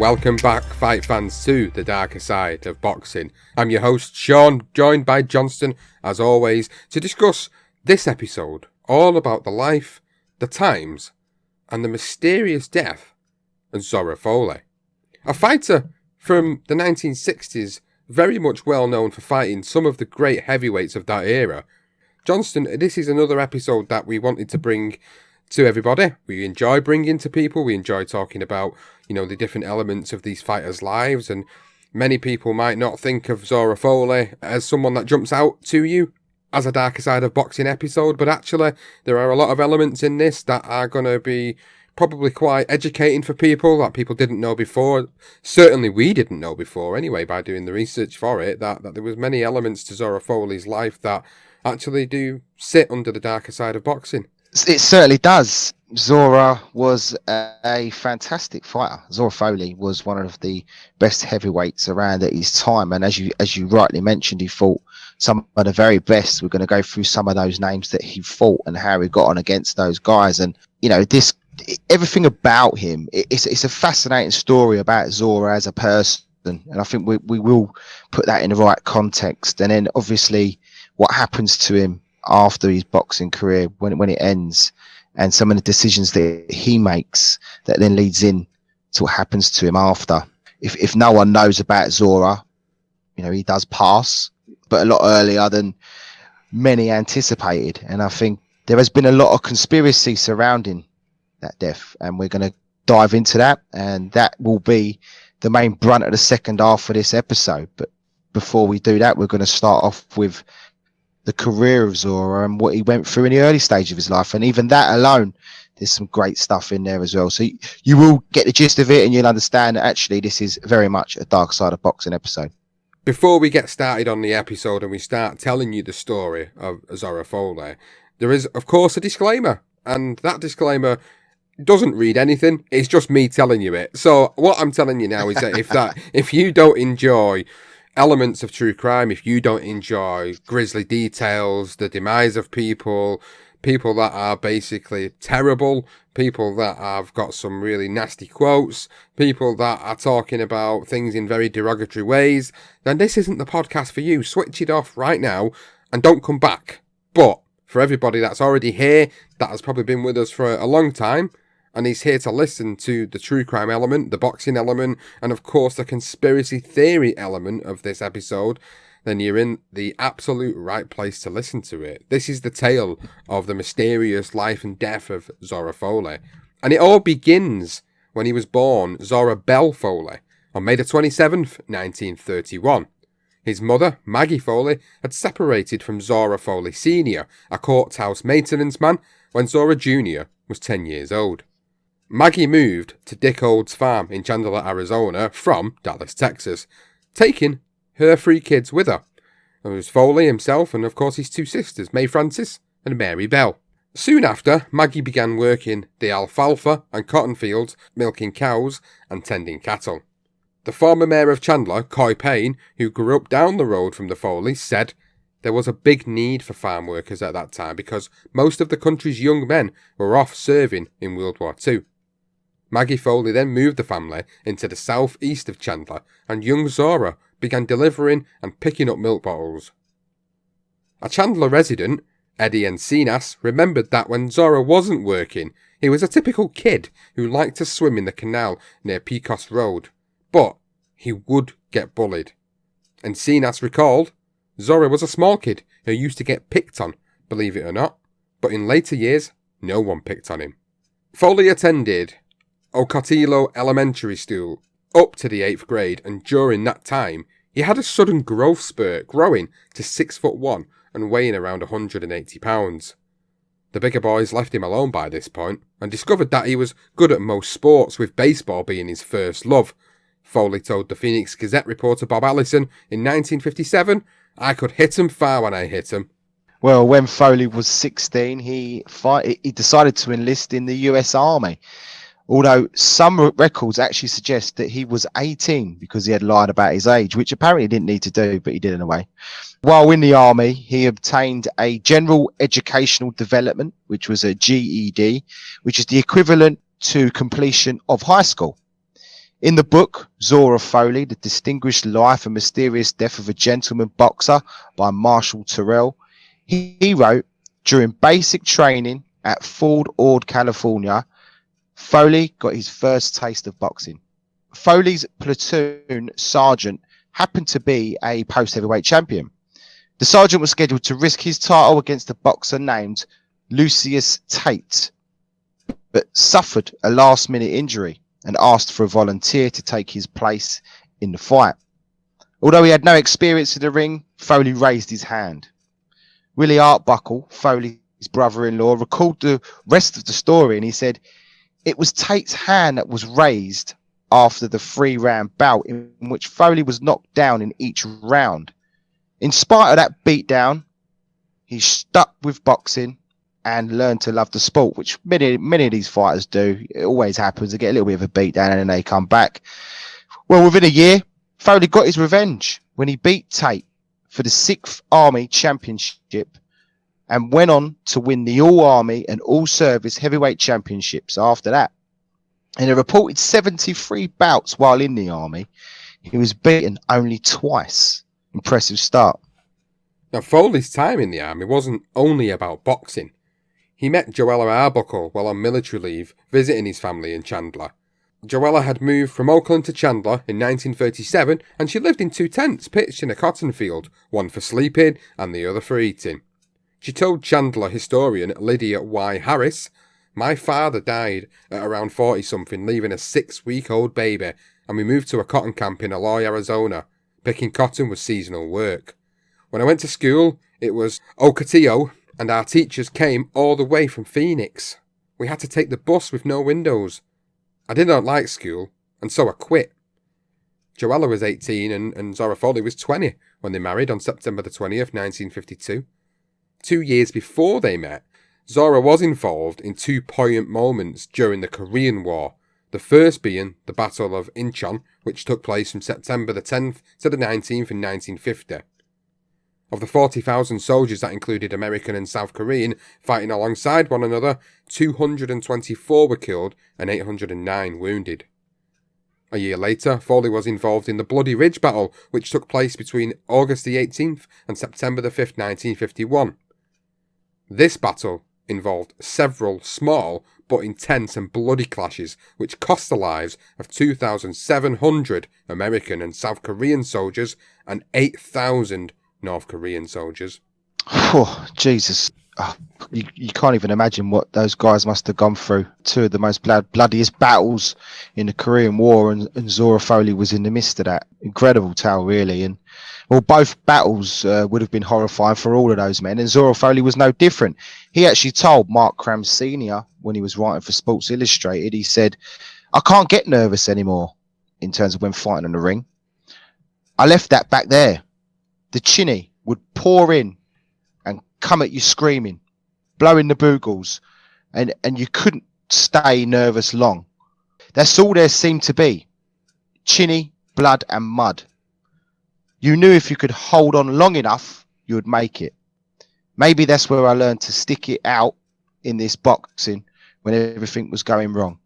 Welcome back, fight fans, to the darker side of boxing. I'm your host, Sean, joined by Johnston, as always, to discuss this episode all about the life, the times, and the mysterious death of Zora Folley. A fighter from the 1960s, very much well known for fighting some of the great heavyweights of that era. Johnston, this is another episode that we wanted to bring to everybody. We enjoy bringing to people. We enjoy talking about, the different elements of these fighters' lives. And many people might not think of Zora Folley as someone that jumps out to you as a darker side of boxing episode. But actually, there are a lot of elements in this that are going to be probably quite educating for people that people didn't know before. Certainly we didn't know before anyway, by doing the research for it, that there was many elements to Zora Folley's life that actually do sit under the darker side of boxing. It certainly does. Zora was a fantastic fighter. Zora Folley was one of the best heavyweights around at his time, and as you rightly mentioned, he fought some of the very best. We're going to go through some of those names that he fought and how he got on against those guys. And everything about him, it's a fascinating story about Zora as a person, and I think we will put that in the right context. And then obviously what happens to him after his boxing career when it ends, and some of the decisions that he makes that then leads in to what happens to him after. If no one knows about Zora, he does pass, but a lot earlier than many anticipated. And I think there has been a lot of conspiracy surrounding that death, and we're going to dive into that, and that will be the main brunt of the second half of this episode. But before we do that, we're going to start off with the career of Zora and what he went through in the early stage of his life. And even that alone, there's some great stuff in there as well. So you will get the gist of it, and you'll understand that actually this is very much a dark side of boxing episode. Before we get started on the episode and we start telling you the story of Zora Folley, there is, of course, a disclaimer. And that disclaimer doesn't read anything. It's just me telling you it. So what I'm telling you now is that if you don't enjoy elements of true crime, if you don't enjoy grisly details, the demise of people that are basically terrible, people that have got some really nasty quotes, people that are talking about things in very derogatory ways, then this isn't the podcast for you. Switch it off right now and don't come back. But for everybody that's already here, that has probably been with us for a long time, and he's here to listen to the true crime element, the boxing element, and of course the conspiracy theory element of this episode, then you're in the absolute right place to listen to it. This is the tale of the mysterious life and death of Zora Folley. And it all begins when he was born Zora Bell Folley on May the 27th, 1931. His mother, Maggie Folley, had separated from Zora Folley Sr., a courthouse maintenance man, when Zora Jr. was 10 years old. Maggie moved to Dick Old's farm in Chandler, Arizona from Dallas, Texas, taking her 3 kids with her. There was Foley himself and of course his 2 sisters, May Frances and Mary Bell. Soon after, Maggie began working the alfalfa and cotton fields, milking cows and tending cattle. The former mayor of Chandler, Coy Payne, who grew up down the road from the Foleys, said there was a big need for farm workers at that time because most of the country's young men were off serving in World War II. Maggie Folley then moved the family into the southeast of Chandler, and young Zora began delivering and picking up milk bottles. A Chandler resident, Eddie Encinas, remembered that when Zora wasn't working, he was a typical kid who liked to swim in the canal near Pecos Road, but he would get bullied. Encinas recalled, Zora was a small kid who used to get picked on, believe it or not, but in later years, no one picked on him. Folley attended Ocotillo Elementary School up to the 8th grade, and during that time, he had a sudden growth spurt, growing to 6'1" and weighing around 180 pounds. The bigger boys left him alone by this point, and discovered that he was good at most sports, with baseball being his first love. Folley told the Phoenix Gazette reporter Bob Allison in 1957, "I could hit 'em far when I hit 'em." Well, when Folley was 16, he decided to enlist in the US Army. Although some records actually suggest that he was 18 because he had lied about his age, which apparently he didn't need to do, but he did anyway. While in the army, he obtained a General Educational Development, which was a GED, which is the equivalent to completion of high school. In the book, Zora Folley, The Distinguished Life and Mysterious Death of a Gentleman Boxer by Marshall Terrell, he wrote, during basic training at Fort Ord, California, Foley got his first taste of boxing. Foley's platoon sergeant happened to be a post-heavyweight champion. The sergeant was scheduled to risk his title against a boxer named Lucius Tate, but suffered a last-minute injury and asked for a volunteer to take his place in the fight. Although he had no experience in the ring, Foley raised his hand. Willie Arbuckle, Foley's brother-in-law, recalled the rest of the story, and he said, "It was Tate's hand that was raised after the 3-round bout in which Foley was knocked down in each round. In spite of that beatdown, he stuck with boxing and learned to love the sport," which many of these fighters do. It always happens. They get a little bit of a beatdown and then they come back. Well, within a year, Foley got his revenge when he beat Tate for the 6th Army Championship and went on to win the All-Army and All-Service Heavyweight Championships after that. In a reported 73 bouts while in the Army, he was beaten only twice. Impressive start. Now, Foley's time in the army wasn't only about boxing. He met Joella Arbuckle while on military leave, visiting his family in Chandler. Joella had moved from Oakland to Chandler in 1937, and she lived in 2 tents pitched in a cotton field, one for sleeping and the other for eating. She told Chandler historian Lydia Y. Harris, "My father died at around 40-something, leaving a 6-week-old baby, and we moved to a cotton camp in Eloy, Arizona. Picking cotton was seasonal work. When I went to school, it was Ocotillo, and our teachers came all the way from Phoenix. We had to take the bus with no windows. I did not like school, and so I quit." Joella was 18 and Zora Folley was 20 when they married on September the 20th, 1952. 2 years before they met, Zora was involved in 2 poignant moments during the Korean War, the first being the Battle of Incheon, which took place from September the 10th to the 19th in 1950. Of the 40,000 soldiers that included American and South Korean fighting alongside one another, 224 were killed and 809 wounded. A year later, Foley was involved in the Bloody Ridge Battle, which took place between August the 18th and September the 5th, 1951. This battle involved several small but intense and bloody clashes, which cost the lives of 2,700 American and South Korean soldiers and 8,000 North Korean soldiers. Oh, Jesus. Oh, you can't even imagine what those guys must have gone through. 2 of the most bloodiest battles in the Korean War, and Zora Folley was in the midst of that. Incredible tale, really. And well, both battles would have been horrifying for all of those men, and Zora Folley was no different. He actually told Mark Cram Sr. when he was writing for Sports Illustrated, he said, "I can't get nervous anymore in terms of when fighting in the ring. I left that back there. The chinny would pour in and come at you screaming, blowing the bugles, and you couldn't stay nervous long. That's all there seemed to be. Chinny, blood and mud. You knew if you could hold on long enough, you would make it. Maybe that's where I learned to stick it out in this boxing when everything was going wrong."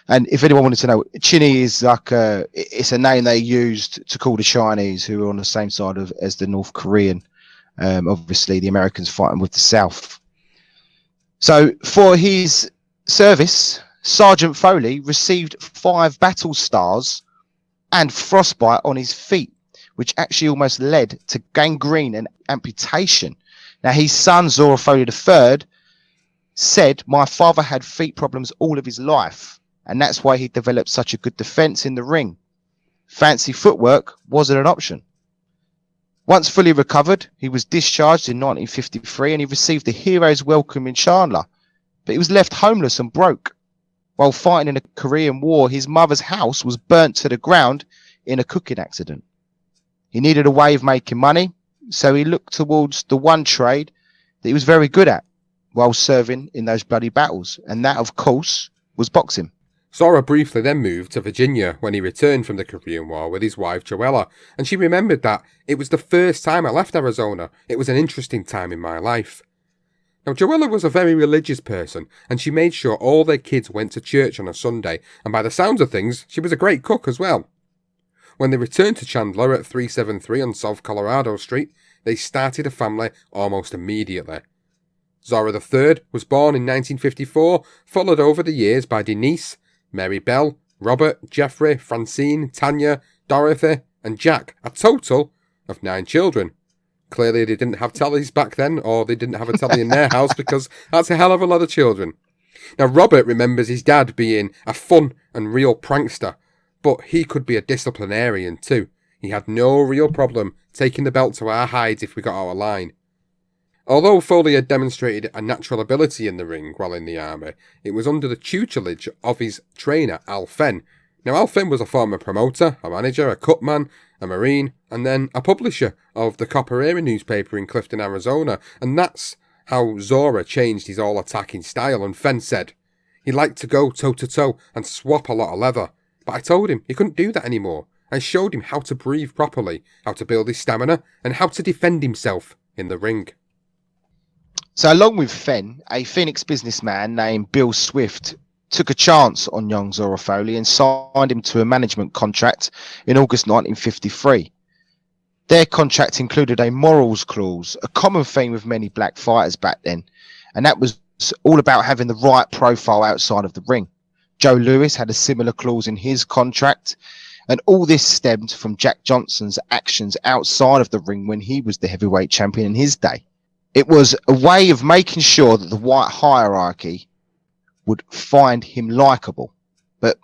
And if anyone wanted to know, Chinny is like it's a name they used to call the Chinese, who were on the same side as the North Korean. Obviously, the Americans fighting with the South. So for his service, Sergeant Foley received 5 battle stars and frostbite on his feet, which actually almost led to gangrene and amputation. Now, his son, Zora Folley III, said, "My father had feet problems all of his life, and that's why he developed such a good defense in the ring. Fancy footwork wasn't an option." Once fully recovered, he was discharged in 1953 and he received the hero's welcome in Chandler, but he was left homeless and broke. While fighting in the Korean War, his mother's house was burnt to the ground in a cooking accident. He needed a way of making money, so he looked towards the one trade that he was very good at while serving in those bloody battles, and that, of course, was boxing. Zora briefly then moved to Virginia when he returned from the Korean War with his wife Joella, and she remembered that it was the first time I left Arizona. It was an interesting time in my life. Now, Joella was a very religious person, and she made sure all their kids went to church on a Sunday, and by the sounds of things, she was a great cook as well. When they returned to Chandler at 373 on South Colorado Street, they started a family almost immediately. Zora III was born in 1954, followed over the years by Denise, Mary Bell, Robert, Jeffrey, Francine, Tanya, Dorothy, and Jack, a total of 9 children. Clearly they didn't have tellies back then, or they didn't have a telly in their house, because that's a hell of a lot of children. Now, Robert remembers his dad being a fun and real prankster, but he could be a disciplinarian too. He had no real problem taking the belt to our hides if we got out of line. Although Foley had demonstrated a natural ability in the ring while in the army, it was under the tutelage of his trainer, Al Fenn. Now, Al Fenn was a former promoter, a manager, a cutman, a marine, and then a publisher of the Copper Era newspaper in Clifton, Arizona, and that's how Zora changed his all-attacking style. And Fenn said he liked to go toe-to-toe and swap a lot of leather, but I told him he couldn't do that anymore. I showed him how to breathe properly, how to build his stamina, and how to defend himself in the ring. So along with Fenn, a Phoenix businessman named Bill Swift took a chance on young Zora Folley and signed him to a management contract in August 1953. Their contract included a morals clause, a common theme with many black fighters back then, and that was all about having the right profile outside of the ring. Joe Louis had a similar clause in his contract, and all this stemmed from Jack Johnson's actions outside of the ring when he was the heavyweight champion in his day. It was a way of making sure that the white hierarchy would find him likable. But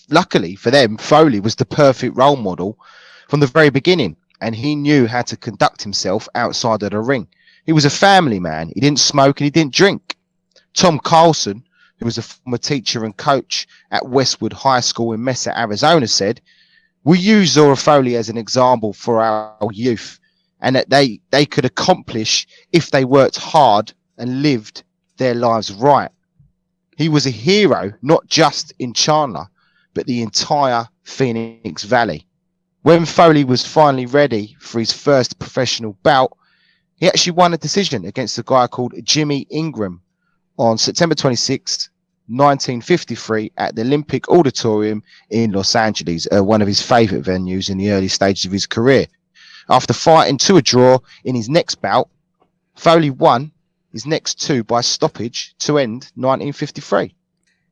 luckily for them, Foley was the perfect role model from the very beginning, and he knew how to conduct himself outside of the ring. He was a family man. He didn't smoke and he didn't drink. Tom Carlson, who was a former teacher and coach at Westwood High School in Mesa, Arizona, said, "We use Zora Folley as an example for our youth, and that they could accomplish if they worked hard and lived their lives right." He was a hero, not just in Chandler, but the entire Phoenix Valley. When Foley was finally ready for his first professional bout, he actually won a decision against a guy called Jimmy Ingram on September 26, 1953 at the Olympic Auditorium in Los Angeles, one of his favorite venues in the early stages of his career. After fighting to a draw in his next bout, Foley won his next 2 by stoppage to end 1953.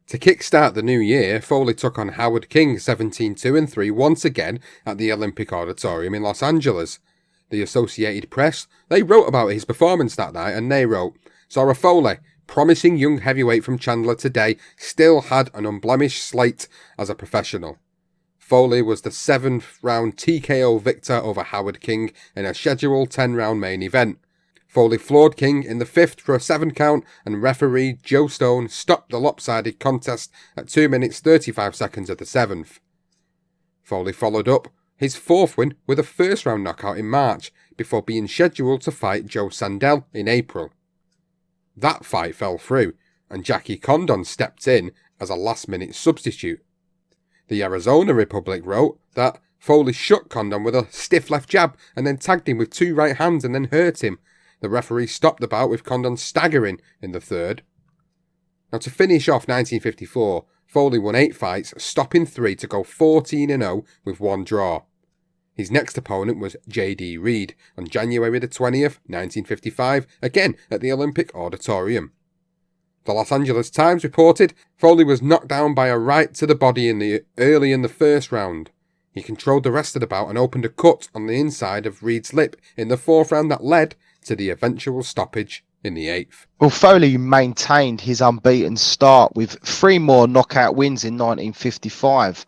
To kickstart the new year, Foley took on Howard King 17-2-3 once again at the Olympic Auditorium in Los Angeles. The Associated Press, they wrote about his performance that night, and they wrote, "Zora Folley, promising young heavyweight from Chandler today, still had an unblemished slate as a professional." Foley was the 7th round TKO victor over Howard King in a scheduled 10-round main event. Foley floored King in the 5th for a 7 count, and referee Joe Stone stopped the lopsided contest at 2 minutes 35 seconds of the 7th. Foley followed up his 4th win with a first-round knockout in March, before being scheduled to fight Joe Sandell in April. That fight fell through, and Jackie Condon stepped in as a last-minute substitute. The Arizona Republic wrote that Foley shook Condon with a stiff left jab and then tagged him with 2 right hands and then hurt him. The referee stopped the bout with Condon staggering in the 3rd. Now, to finish off 1954, Foley won 8 fights, stopping 3 to go 14-0 with 1 draw. His next opponent was J.D. Reed on January the 20th, 1955, again at the Olympic Auditorium. The Los Angeles Times reported Foley was knocked down by a right to the body early in the 1st round. He controlled the rest of the bout and opened a cut on the inside of Reed's lip in the 4th round that led to the eventual stoppage in the 8th. Well, Foley maintained his unbeaten start with 3 more knockout wins in 1955.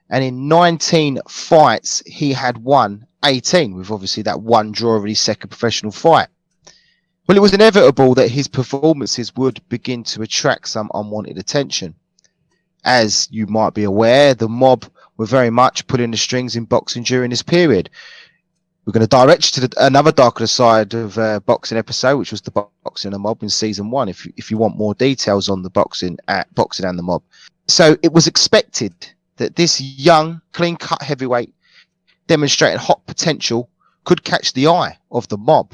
And in 19 fights, he had won 18, with obviously that 1 draw in his 2nd professional fight. Well, it was inevitable that his performances would begin to attract some unwanted attention. As you might be aware, the mob were very much pulling the strings in boxing during this period. We're going to direct you to another darker side of boxing episode, which was the Boxing and the Mob in season 1, if you want more details on the boxing and the mob. So it was expected that this young, clean-cut heavyweight demonstrating hot potential could catch the eye of the mob.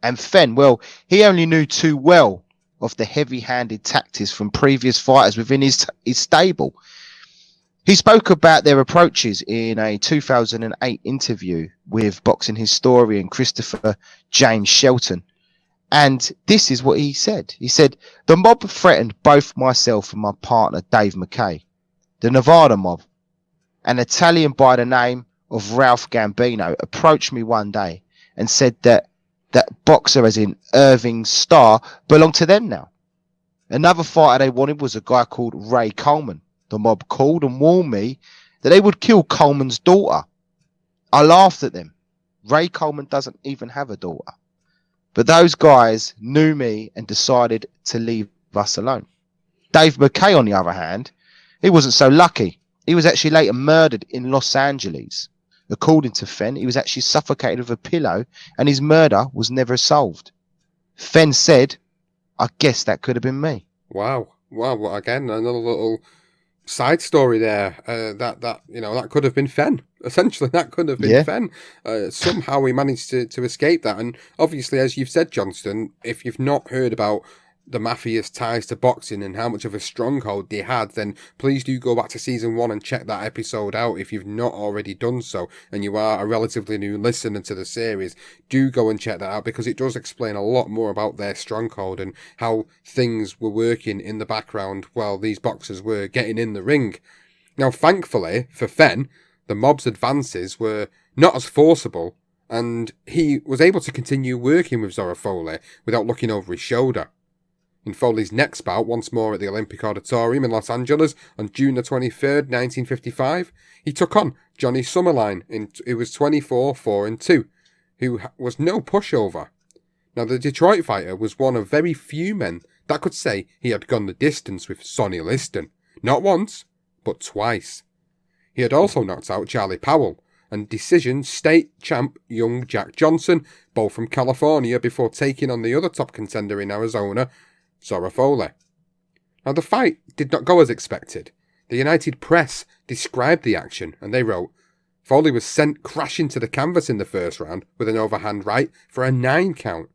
And Fenn, well, he only knew too well of the heavy-handed tactics from previous fighters within his stable. He spoke about their approaches in a 2008 interview with boxing historian Christopher James Shelton. And this is what he said. He said, the mob threatened both myself and my partner, Dave McKay. The Nevada mob, an Italian by the name of Ralph Gambino, approached me one day and said that boxer, as in Irving Starr, belonged to them now. Another fighter they wanted was a guy called Ray Coleman. The mob called and warned me that they would kill Coleman's daughter. I laughed at them. Ray Coleman doesn't even have a daughter. But those guys knew me and decided to leave us alone. Dave McKay, on the other hand, he wasn't so lucky. He was actually later murdered in Los Angeles. According to Fenn, he was actually suffocated with a pillow and his murder was never solved. Fenn said, I guess that could have been me. Wow. Well, again, another little side story there. That could have been Fenn. Essentially, that could have been Fenn. Somehow he managed to escape that. And obviously, as you've said, Johnston, if you've not heard about the Mafia's ties to boxing and how much of a stronghold they had, then please do go back to season 1 and check that episode out if you've not already done so and you are a relatively new listener to the series. Do go and check that out because it does explain a lot more about their stronghold and how things were working in the background while these boxers were getting in the ring. Now, thankfully for Fenn, the mob's advances were not as forcible and he was able to continue working with Zora Folley without looking over his shoulder. In Foley's next bout, once more at the Olympic Auditorium in Los Angeles on June the 23rd, 1955, he took on Johnny Summerlin, who was 24-4-2, who was no pushover. Now, the Detroit fighter was one of very few men that could say he had gone the distance with Sonny Liston. Not once, but twice. He had also knocked out Charlie Powell and decision state champ young Jack Johnson, both from California, before taking on the other top contender in Arizona, Zora Folley. Now, the fight did not go as expected. The United Press described the action and they wrote, Folley was sent crashing to the canvas in the first round with an overhand right for a 9 count.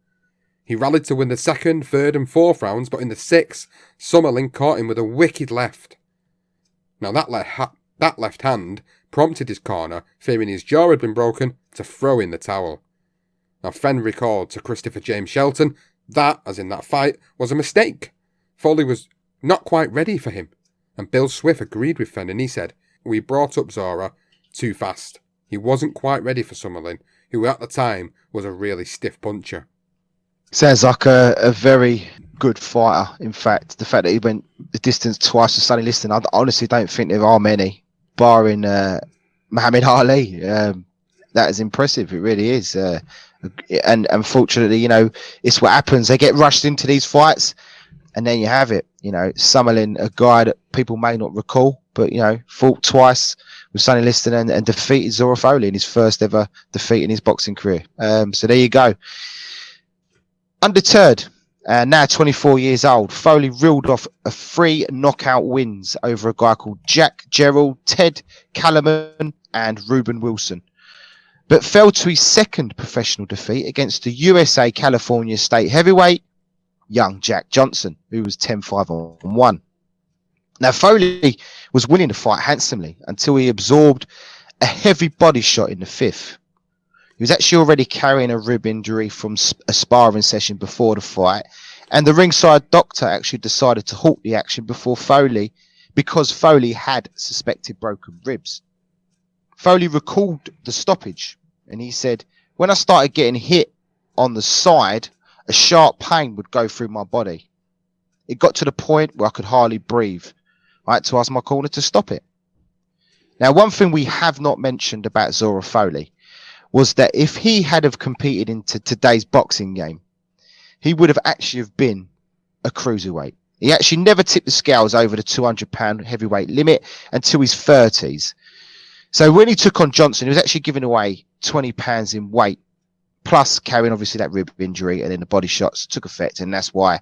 He rallied to win the second, third and fourth rounds, but in the sixth, Summerlin caught him with a wicked left. Now, that left hand prompted his corner, fearing his jaw had been broken, to throw in the towel. Now, Fenn recalled to Christopher James Shelton that, as in that fight, was a mistake. Folley was not quite ready for him. And Bill Swift agreed with Fenn and he said, we brought up Zora too fast. He wasn't quite ready for Summerlin, who at the time was a really stiff puncher. Sounds like a very good fighter. In fact, the fact that he went the distance twice with Sonny Liston, I honestly don't think there are many, barring Muhammad Ali. That is impressive. It really is. And unfortunately, it's what happens. They get rushed into these fights and then you have it. Summerlin, a guy that people may not recall, but, fought twice with Sonny Liston and defeated Zora Folley in his first ever defeat in his boxing career. So there you go. Undeterred, now 24 years old, Folley reeled off 3 knockout wins over a guy called Jack Gerald, Ted Callman and Reuben Wilson, but fell to his second professional defeat against the USA California state heavyweight, young Jack Johnson, who was 10-5-1. Now, Folley was winning the fight handsomely until he absorbed a heavy body shot in the 5th. He was actually already carrying a rib injury from a sparring session before the fight, and the ringside doctor actually decided to halt the action because Folley had suspected broken ribs. Folley recalled the stoppage and he said, when I started getting hit on the side, a sharp pain would go through my body. It got to the point where I could hardly breathe. I had to ask my corner to stop it. Now, one thing we have not mentioned about Zora Folley was that if he had have competed into today's boxing game, he would have actually have been a cruiserweight. He actually never tipped the scales over the 200-pound heavyweight limit until his 30s. So when he took on Johnson, he was actually giving away 20 pounds in weight, plus carrying obviously that rib injury, and then the body shots took effect, and that's why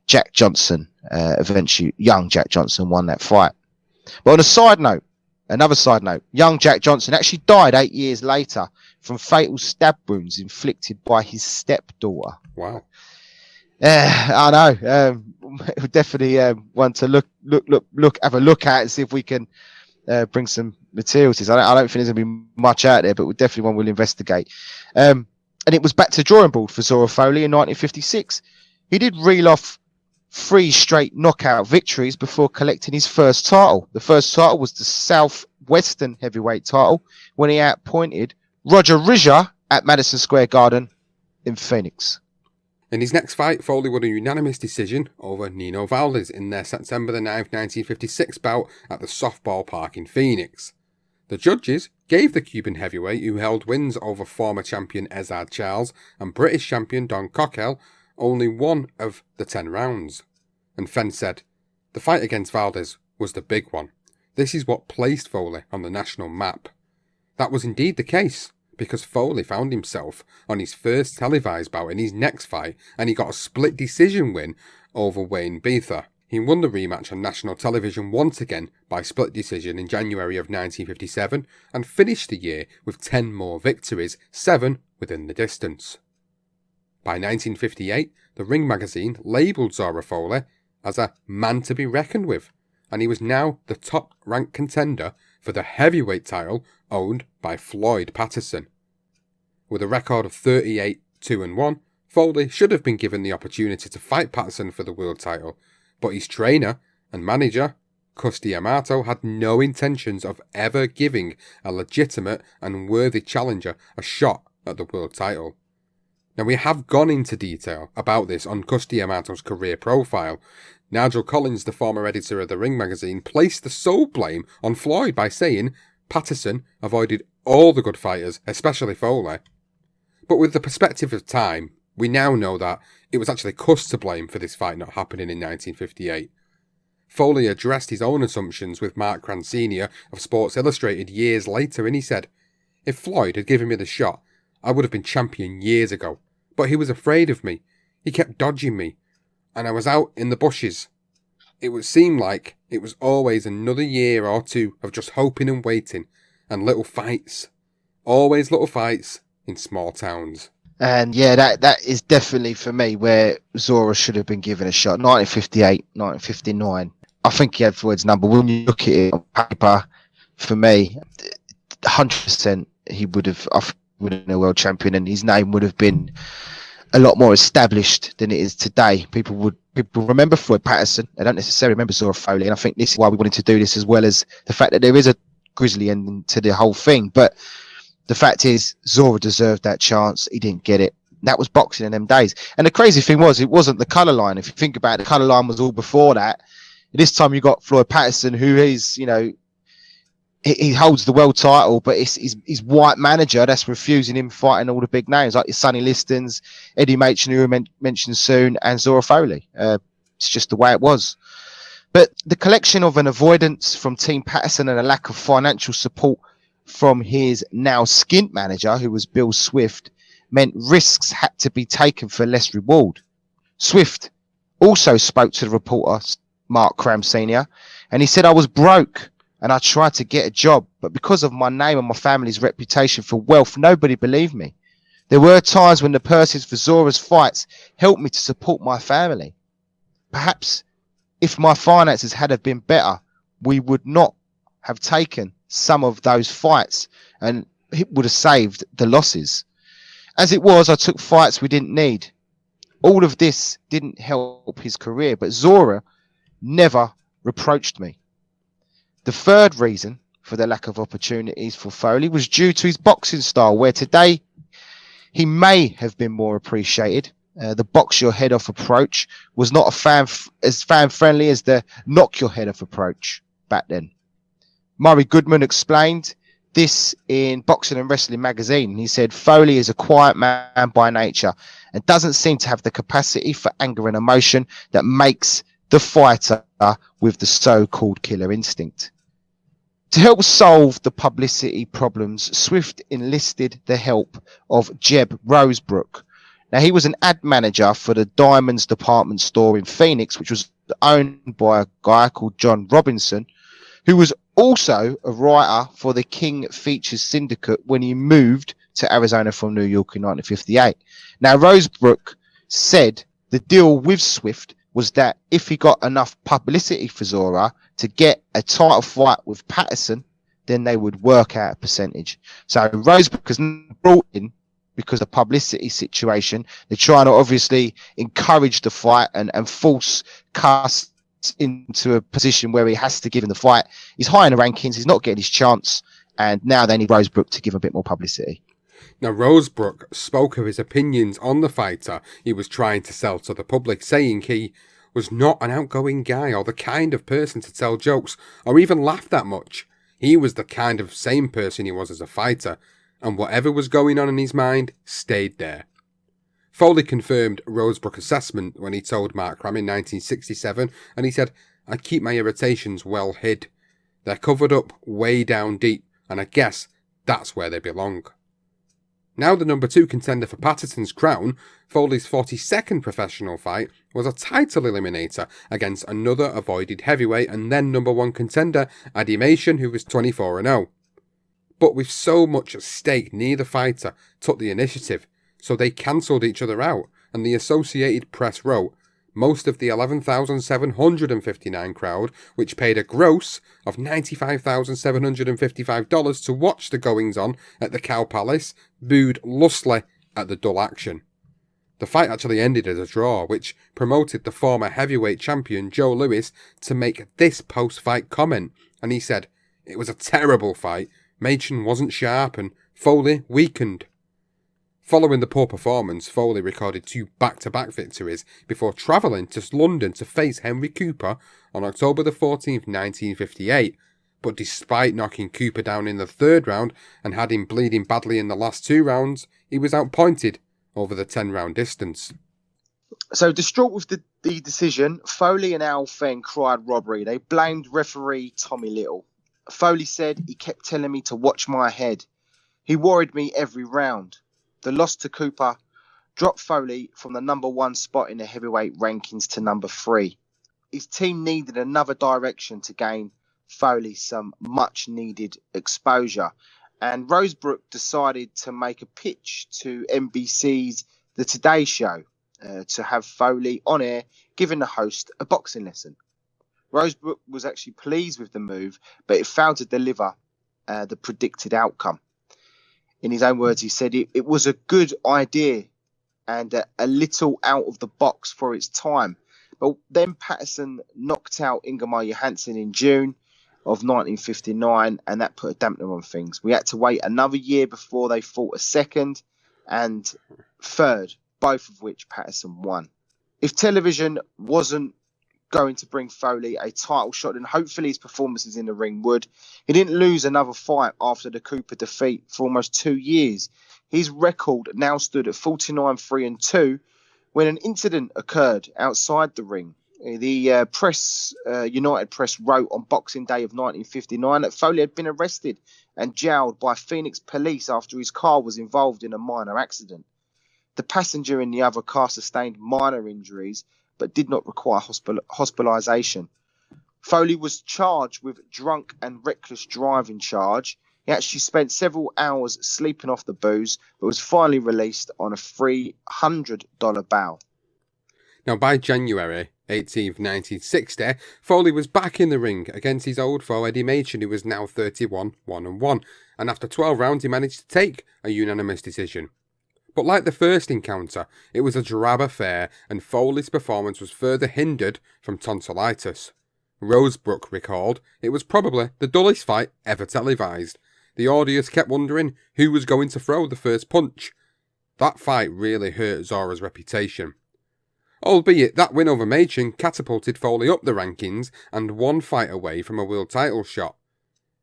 Jack Johnson, young Jack Johnson, won that fight. But on another side note, young Jack Johnson actually died 8 years later from fatal stab wounds inflicted by his stepdaughter. Wow. I know. Definitely want to have a look at and see if we can bring some materials. I don't think there's going to be much out there, but we definitely one we'll investigate. And it was back to drawing board for Zora Folley in 1956. He did reel off 3 straight knockout victories before collecting his first title. The first title was the Southwestern heavyweight title when he outpointed Roger Rizza at Madison Square Garden in Phoenix. In his next fight, Folley won a unanimous decision over Nino Valdez in their September the 9th, 1956 bout at the Softball Park in Phoenix. The judges gave the Cuban heavyweight, who held wins over former champion Ezard Charles and British champion Don Cockell, only one of the 10 rounds. And Fenn said, "The fight against Valdez was the big one. This is what placed Folley on the national map." That was indeed the case, because Folley found himself on his first televised bout in his next fight, and he got a split decision win over Wayne Beather. He won the rematch on national television once again by split decision in January of 1957, and finished the year with 10 more victories, 7 within the distance. By 1958, the Ring magazine labelled Zora Folley as a man to be reckoned with, and he was now the top-ranked contender for the heavyweight title owned by Floyd Patterson. With a record of 38-2-1, Folley should have been given the opportunity to fight Patterson for the world title, but his trainer and manager, Custy Amato, had no intentions of ever giving a legitimate and worthy challenger a shot at the world title. Now, we have gone into detail about this on Custy Amato's career profile. Nigel Collins, the former editor of the Ring magazine, placed the sole blame on Floyd by saying Patterson avoided all the good fighters, especially Folley. But with the perspective of time, we now know that it was actually Cus to blame for this fight not happening in 1958. Folley addressed his own assumptions with Mark Cran Sr. of Sports Illustrated years later, and he said, "If Floyd had given me the shot, I would have been champion years ago. But he was afraid of me. He kept dodging me, and I was out in the bushes. It would seem like it was always another year or two of just hoping and waiting, and little fights. Always little fights in small towns." And yeah, that is definitely for me where Zora should have been given a shot. 1958, 1959. I think he had Floyd's number. When you look at it on paper, for me, 100% he would have been a world champion, and his name would have been a lot more established than it is today. People remember Floyd Patterson. They don't necessarily remember Zora Folley, and I think this is why we wanted to do this, as well as the fact that there is a grisly ending to the whole thing. But the fact is, Zora deserved that chance. He didn't get it. That was boxing in them days. And the crazy thing was, it wasn't the colour line. If you think about it, the colour line was all before that. This time you got Floyd Patterson, who is, he holds the world title, but it's his white manager that's refusing him fighting all the big names, like your Sonny Listons, Eddie Machen, who we mentioned soon, and Zora Folley. It's just the way it was. But the collection of an avoidance from Team Patterson and a lack of financial support from his now skint manager, who was Bill Swift, meant risks had to be taken for less reward. Swift also spoke to the reporter, Mark Cram Sr., and he said, "I was broke and I tried to get a job, but because of my name and my family's reputation for wealth, nobody believed me. There were times when the purses for Zora's fights helped me to support my family. Perhaps if my finances had have been better, we would not have taken some of those fights, and it would have saved the losses. As it was, I took fights we didn't need. All of this didn't help his career, but Zora never reproached me." The third reason for the lack of opportunities for Folley was due to his boxing style, where today he may have been more appreciated. The box your head off approach was not as fan friendly as the knock your head off approach back then. Murray Goodman explained this in Boxing and Wrestling magazine. He said, "Folley is a quiet man by nature and doesn't seem to have the capacity for anger and emotion that makes the fighter with the so-called killer instinct." To help solve the publicity problems, Swift enlisted the help of Jeb Rosebrook. Now, he was an ad manager for the Diamonds department store in Phoenix, which was owned by a guy called John Robinson, who was also a writer for the King Features Syndicate when he moved to Arizona from New York in 1958. Now, Rosebrook said the deal with Swift was that if he got enough publicity for Zora to get a title fight with Patterson, then they would work out a percentage. So Rosebrook has brought in because of the publicity situation. They're trying to obviously encourage the fight and force Cuss into a position where he has to give him the fight. He's high in the rankings. He's not getting his chance. And now they need Rosebrook to give a bit more publicity. Now, Rosebrook spoke of his opinions on the fighter he was trying to sell to the public, saying he was not an outgoing guy or the kind of person to tell jokes or even laugh that much. He was the kind of same person he was as a fighter, and whatever was going on in his mind stayed there. Foley confirmed Rosebrook's assessment when he told Mark Ram in 1967, and he said, "I keep my irritations well hid. They're covered up way down deep, and I guess that's where they belong." Now the number 2 contender for Patterson's crown, Foley's 42nd professional fight was a title eliminator against another avoided heavyweight and then number 1 contender, Addy Mation, who was 24-0. But with so much at stake, neither fighter took the initiative, so they cancelled each other out, and the Associated Press wrote, most of the 11,759 crowd, which paid a gross of $95,755 to watch the goings-on at the Cow Palace, booed lustily at the dull action. The fight actually ended as a draw, which promoted the former heavyweight champion Joe Louis to make this post-fight comment, and he said, "It was a terrible fight. Machen wasn't sharp and Foley weakened." Following the poor performance, Foley recorded 2 back-to-back victories before travelling to London to face Henry Cooper on October the 14th, 1958. But despite knocking Cooper down in the 3rd round and had him bleeding badly in the last 2 rounds, he was outpointed over the 10-round distance. So distraught with the decision, Foley and Al Fenn cried robbery. They blamed referee Tommy Little. Foley said, "He kept telling me to watch my head. He worried me every round." The loss to Cooper dropped Foley from the number 1 spot in the heavyweight rankings to number 3. His team needed another direction to gain Foley some much needed exposure. And Rosebrook decided to make a pitch to NBC's The Today Show to have Foley on air giving the host a boxing lesson. Rosebrook was actually pleased with the move, but it failed to deliver the predicted outcome. In his own words, he said it was a good idea and a little out of the box for its time. But then Patterson knocked out Ingemar Johansson in June of 1959, and that put a dampener on things. We had to wait another year before they fought a 2nd and 3rd, both of which Patterson won. If television wasn't going to bring Foley a title shot, and hopefully his performances in the ring would. He didn't lose another fight after the Cooper defeat for almost 2 years. His record now stood at 49-3-2 when an incident occurred outside the ring. The United Press wrote on Boxing Day of 1959 that Foley had been arrested and jailed by Phoenix police after his car was involved in a minor accident. The passenger in the other car sustained minor injuries but did not require hospitalisation. Foley was charged with drunk and reckless driving charge. He actually spent several hours sleeping off the booze, but was finally released on a $300 bail. Now, by January 18th, 1960, Foley was back in the ring against his old foe Eddie Machen, who was now 31-1-1, and after 12 rounds he managed to take a unanimous decision. But like the first encounter, it was a drab affair, and Foley's performance was further hindered from tonsillitis. Rosebrook recalled, "It was probably the dullest fight ever televised. The audience kept wondering who was going to throw the first punch. That fight really hurt Zora's reputation." Albeit that win over Machen catapulted Foley up the rankings and 1 fight away from a world title shot.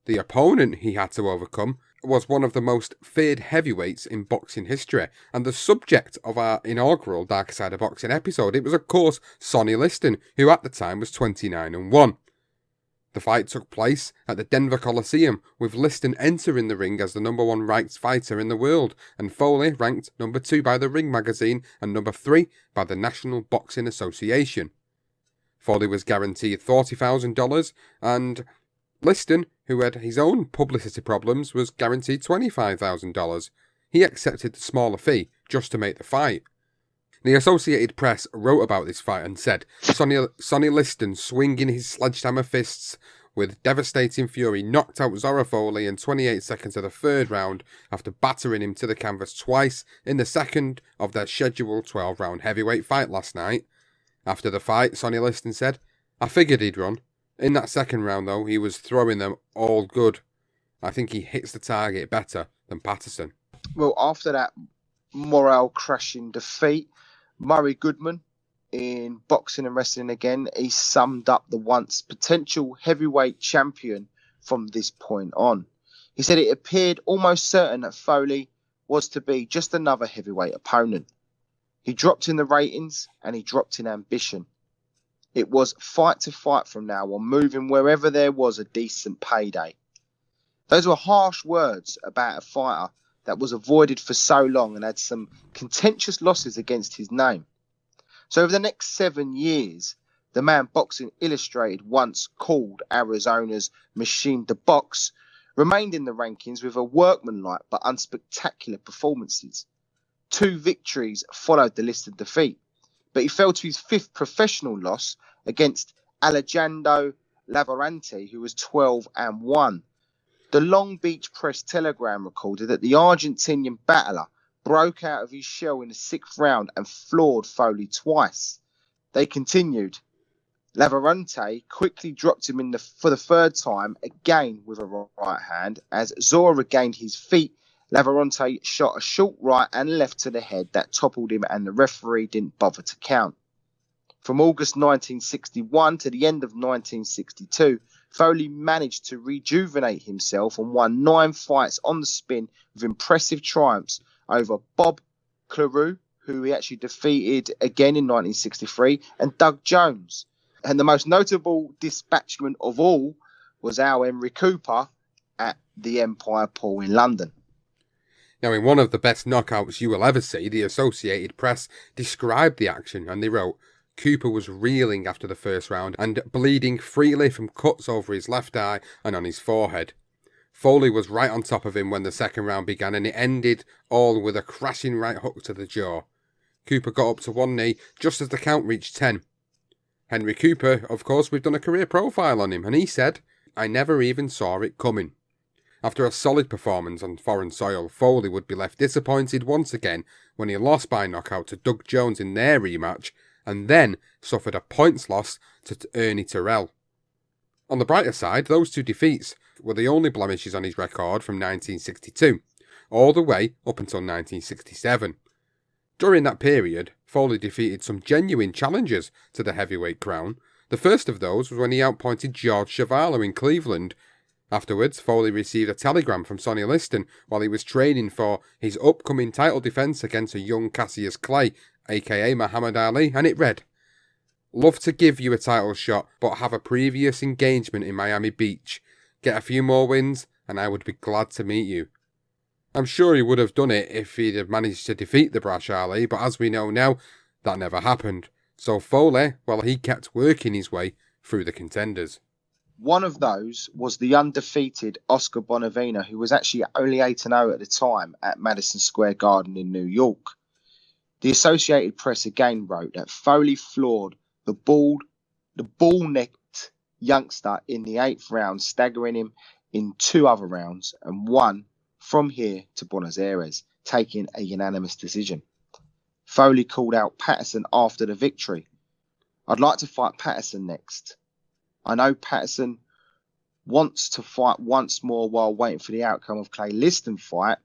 The opponent he had to overcome was one of the most feared heavyweights in boxing history, and the subject of our inaugural Dark Side of Boxing episode. It was of course Sonny Liston, who at the time was 29-1. The fight took place at the Denver Coliseum, with Liston entering the ring as the number 1 ranked fighter in the world, and Foley ranked number 2 by the Ring magazine and number 3 by the National Boxing Association. Foley was guaranteed $40,000, and Liston, who had his own publicity problems, was guaranteed $25,000. he accepted the smaller fee just to make the fight. The Associated Press wrote about this fight and said, Sonny Liston, swinging his sledgehammer fists with devastating fury, knocked out Zora Folley in 28 seconds of the third round after battering him to the canvas twice in the second of their scheduled 12-round heavyweight fight last night. After the fight, Sonny Liston said, "I figured he'd run. In that second round, though, he was throwing them all good. I think he hits the target better than Patterson." Well, after that morale-crushing defeat, Murray Goodman, in Boxing and Wrestling Again, he summed up the once potential heavyweight champion from this point on. He said it appeared almost certain that Folley was to be just another heavyweight opponent. He dropped in the ratings and he dropped in ambition. It was fight to fight from now on, moving wherever there was a decent payday. Those were harsh words about a fighter that was avoided for so long and had some contentious losses against his name. So over the next 7 years, the man Boxing Illustrated once called Arizona's machine to box remained in the rankings with a workmanlike but unspectacular performances. 2 victories followed the listed defeat, but he fell to his 5th professional loss against Alejandro Lavarante, who was 12-1. The Long Beach Press-Telegram recorded that the Argentinian battler broke out of his shell in the 6th round and floored Folley twice. They continued. Lavarante quickly dropped him for the 3rd time, again with a right hand. As Zora regained his feet, Lavarante shot a short right and left to the head that toppled him, and the referee didn't bother to count. From August 1961 to the end of 1962, Folley managed to rejuvenate himself and won 9 fights on the spin with impressive triumphs over Bob Claroux, who he actually defeated again in 1963, and Doug Jones. And the most notable dispatchment of all was Al Henry Cooper at the Empire Pool in London. Now, in one of the best knockouts you will ever see, the Associated Press described the action, and they wrote, "Cooper was reeling after the first round and bleeding freely from cuts over his left eye and on his forehead. Folley was right on top of him when the second round began, and it ended all with a crashing right hook to the jaw. Cooper got up to one knee just as the count reached 10. Henry Cooper, of course, we've done a career profile on him, and he said, 'I never even saw it coming.' After a solid performance on foreign soil, Folley would be left disappointed once again when he lost by knockout to Doug Jones in their rematch, and then suffered a points loss to Ernie Terrell. On the brighter side, those 2 defeats were the only blemishes on his record from 1962, all the way up until 1967. During that period, Folley defeated some genuine challengers to the heavyweight crown. The first of those was when he outpointed George Chuvalo in Cleveland. Afterwards, Folley received a telegram from Sonny Liston while he was training for his upcoming title defence against a young Cassius Clay, aka Muhammad Ali, and it read, "Love to give you a title shot, but have a previous engagement in Miami Beach. Get a few more wins, and I would be glad to meet you." I'm sure he would have done it if he'd have managed to defeat the brash Ali, but as we know now, that never happened. So Folley, well, he kept working his way through the contenders. One of those was the undefeated Oscar Bonavena, who was actually only 8-0 at the time at Madison Square Garden in New York. The Associated Press again wrote that Folley floored the bull-necked youngster in the 8th round, staggering him in 2 other rounds, and won from here to Buenos Aires, taking a unanimous decision. Folley called out Patterson after the victory. "I'd like to fight Patterson next. I know Patterson wants to fight once more while waiting for the outcome of Clay Liston's fight.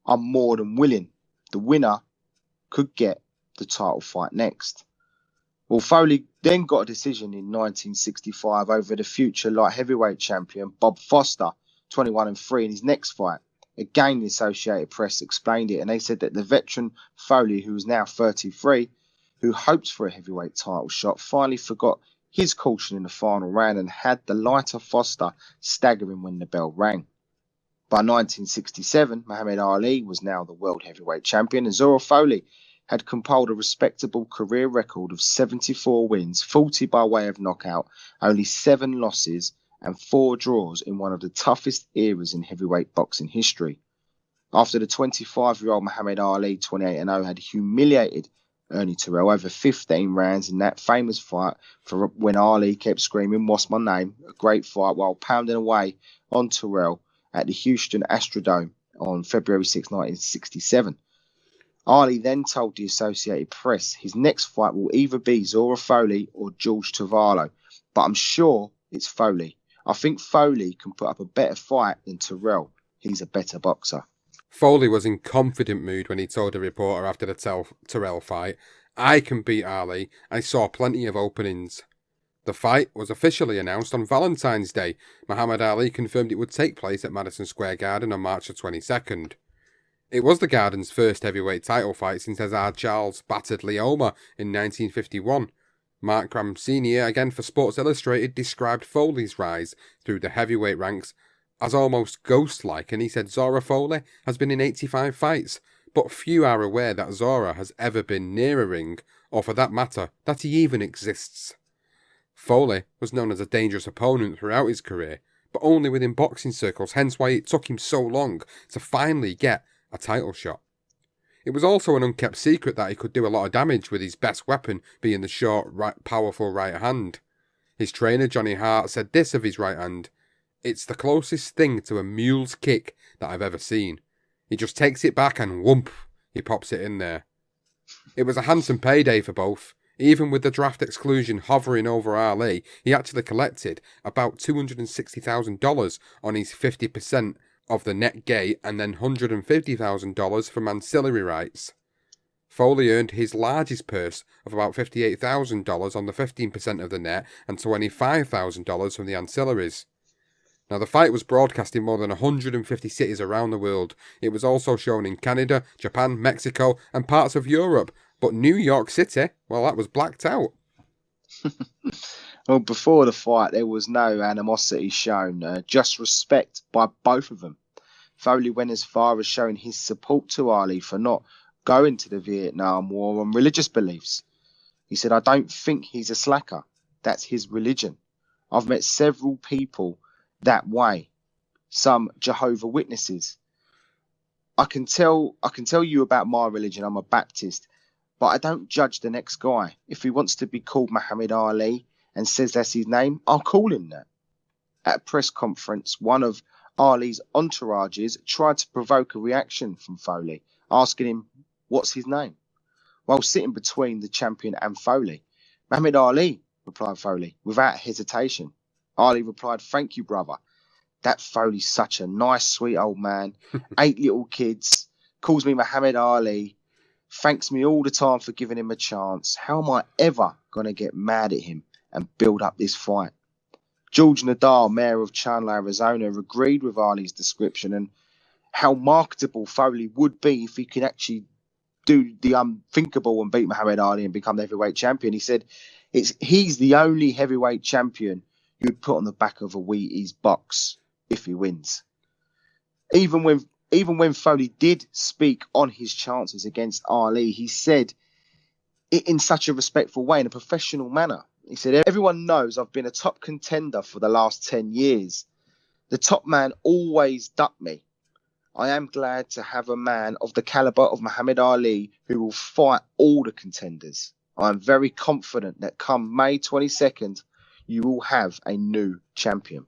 I'm more than willing. The winner could get the title fight next." Well, Folley then got a decision in 1965 over the future light heavyweight champion Bob Foster, 21-3 in his next fight. Again, the Associated Press explained it, and they said that the veteran Folley, who was now 33, who hoped for a heavyweight title shot, finally forgot his caution in the final round and had the lighter Foster staggering when the bell rang. By 1967, Muhammad Ali was now the world heavyweight champion, and Zora Folley had compiled a respectable career record of 74 wins, 40 by way of knockout, only 7 losses and 4 draws in one of the toughest eras in heavyweight boxing history. After the 25-year-old Muhammad Ali, 28-0, had humiliated Ernie Terrell over 15 rounds in that famous fight for when Ali kept screaming, "What's my name?" A great fight while pounding away on Terrell at the Houston Astrodome on February 6, 1967. Ali then told the Associated Press his next fight will either be Zora Folley or George Tavallo, but I'm sure it's Folley. I think Folley can put up a better fight than Terrell. He's a better boxer. Foley was in confident mood when he told a reporter after the Terrell fight, "I can beat Ali. I saw plenty of openings." The fight was officially announced on Valentine's Day. Muhammad Ali confirmed it would take place at Madison Square Garden on March the 22nd. It was the Garden's first heavyweight title fight since Azar Charles battered Leoma in 1951. Mark Graham Sr., again for Sports Illustrated, described Foley's rise through the heavyweight ranks as almost ghost-like, and he said Zora Folley has been in 85 fights, but few are aware that Zora has ever been near a ring, or for that matter, that he even exists. Folley was known as a dangerous opponent throughout his career, but only within boxing circles, hence why it took him so long to finally get a title shot. It was also an unkept secret that he could do a lot of damage with his best weapon being the short, powerful right hand. His trainer Johnny Hart said this of his right hand: "It's the closest thing to a mule's kick that I've ever seen. He just takes it back and whoomp, he pops it in there." It was a handsome payday for both. Even with the draft exclusion hovering over Ali, he actually collected about $260,000 on his 50% of the net gate and then $150,000 from ancillary rights. Foley earned his largest purse of about $58,000 on the 15% of the net and $25,000 from the ancillaries. Now, the fight was broadcast in more than 150 cities around the world. It was also shown in Canada, Japan, Mexico, and parts of Europe. But New York City, well, that was blacked out. Well, before the fight, there was no animosity shown, just respect by both of them. Foley went as far as showing his support to Ali for not going to the Vietnam War on religious beliefs. He said, "I don't think he's a slacker. That's his religion. I've met several people that way, some Jehovah Witnesses. I can tell you about my religion. I'm a Baptist, but I don't judge the next guy. If he wants to be called Muhammad Ali and says that's his name, I'll call him that." At a press conference, one of Ali's entourages tried to provoke a reaction from Foley, asking him what's his name, while sitting between the champion and Foley. "Muhammad Ali," replied Foley, without hesitation. Ali replied, "Thank you, brother. That Foley's such a nice, sweet old man. 8 little kids, calls me Muhammad Ali, thanks me all the time for giving him a chance. How am I ever going to get mad at him and build up this fight?" George Nadal, mayor of Chandler, Arizona, agreed with Ali's description and how marketable Foley would be if he could actually do the unthinkable and beat Muhammad Ali and become the heavyweight champion. He said he's the only heavyweight champion you'd put on the back of a Wheaties box if he wins. Even when Foley did speak on his chances against Ali, he said it in such a respectful way, in a professional manner. He said, "Everyone knows I've been a top contender for the last 10 years. The top man always ducked me. I am glad to have a man of the caliber of Muhammad Ali who will fight all the contenders. I am very confident that come May 22nd, you will have a new champion."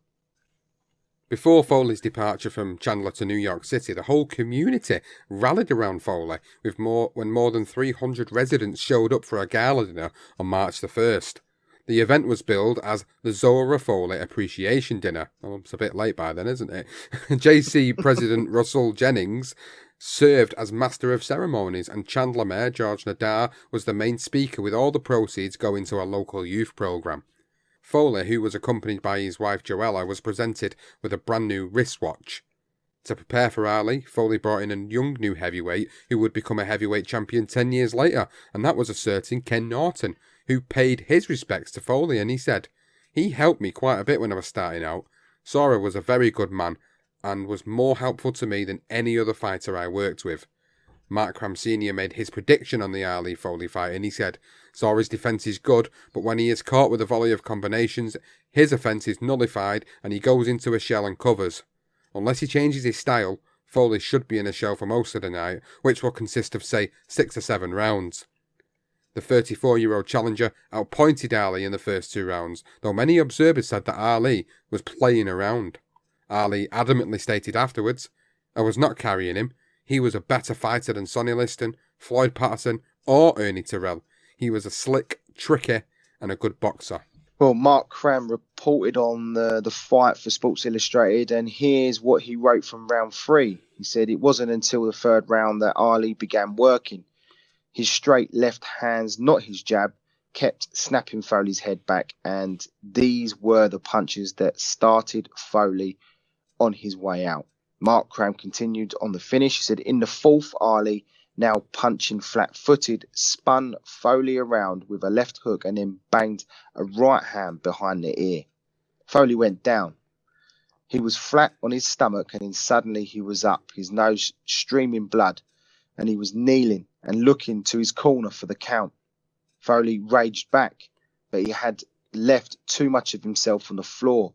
Before Foley's departure from Chandler to New York City, the whole community rallied around Foley, when more than 300 residents showed up for a gala dinner on March the 1st. The event was billed as the Zora Folley Appreciation Dinner. Oh, it's a bit late by then, isn't it? JC President Russell Jennings served as Master of Ceremonies, and Chandler Mayor George Nadar was the main speaker, with all the proceeds going to a local youth programme. Foley, who was accompanied by his wife Joella, was presented with a brand new wristwatch. To prepare for Ali, Foley brought in a young new heavyweight who would become a heavyweight champion 10 years later, and that was a certain Ken Norton, who paid his respects to Foley, and he said, "He helped me quite a bit when I was starting out. Zora was a very good man and was more helpful to me than any other fighter I worked with." Mark Graham Sr. made his prediction on the Ali-Foley fight, and he said, "Zora's defence is good, but when he is caught with a volley of combinations, his offence is nullified and he goes into a shell and covers. Unless he changes his style, Foley should be in a show for most of the night, which will consist of, say, 6 or 7 rounds. The 34-year-old challenger outpointed Ali in the first 2 rounds, though many observers said that Ali was playing around. Ali adamantly stated afterwards, "I was not carrying him. He was a better fighter than Sonny Liston, Floyd Patterson, or Ernie Terrell. He was a slick, tricky, and a good boxer." Well, Mark Cram reported on the fight for Sports Illustrated, and here's what he wrote from round 3. He said, "It wasn't until the 3rd round that Ali began working. His straight left hands, not his jab, kept snapping Foley's head back, and these were the punches that started Foley on his way out." Mark Cram continued on the finish. He said, "In the 4th, Ali, now punching flat-footed, spun Foley around with a left hook and then banged a right hand behind the ear. Foley went down. He was flat on his stomach, and then suddenly he was up, his nose streaming blood, and he was kneeling and looking to his corner for the count. Foley raged back, but he had left too much of himself on the floor.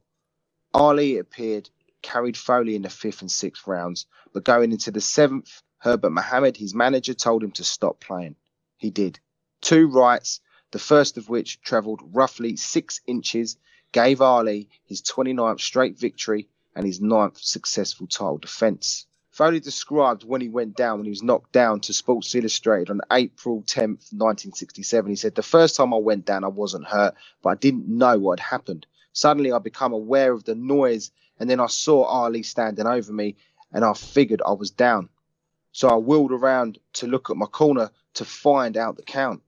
Ali, it appeared, carried Foley in the 5th and 6th rounds, but going into the 7th, Herbert Mohammed, his manager, told him to stop playing. He did. 2 rights, the first of which travelled roughly 6 inches, gave Ali his 29th straight victory and his 9th successful title defence." Foley described when he went down, when he was knocked down, to Sports Illustrated on April 10th, 1967. He said, "The first time I went down, I wasn't hurt, but I didn't know what had happened. Suddenly I became aware of the noise, and then I saw Ali standing over me, and I figured I was down. So I wheeled around to look at my corner to find out the count.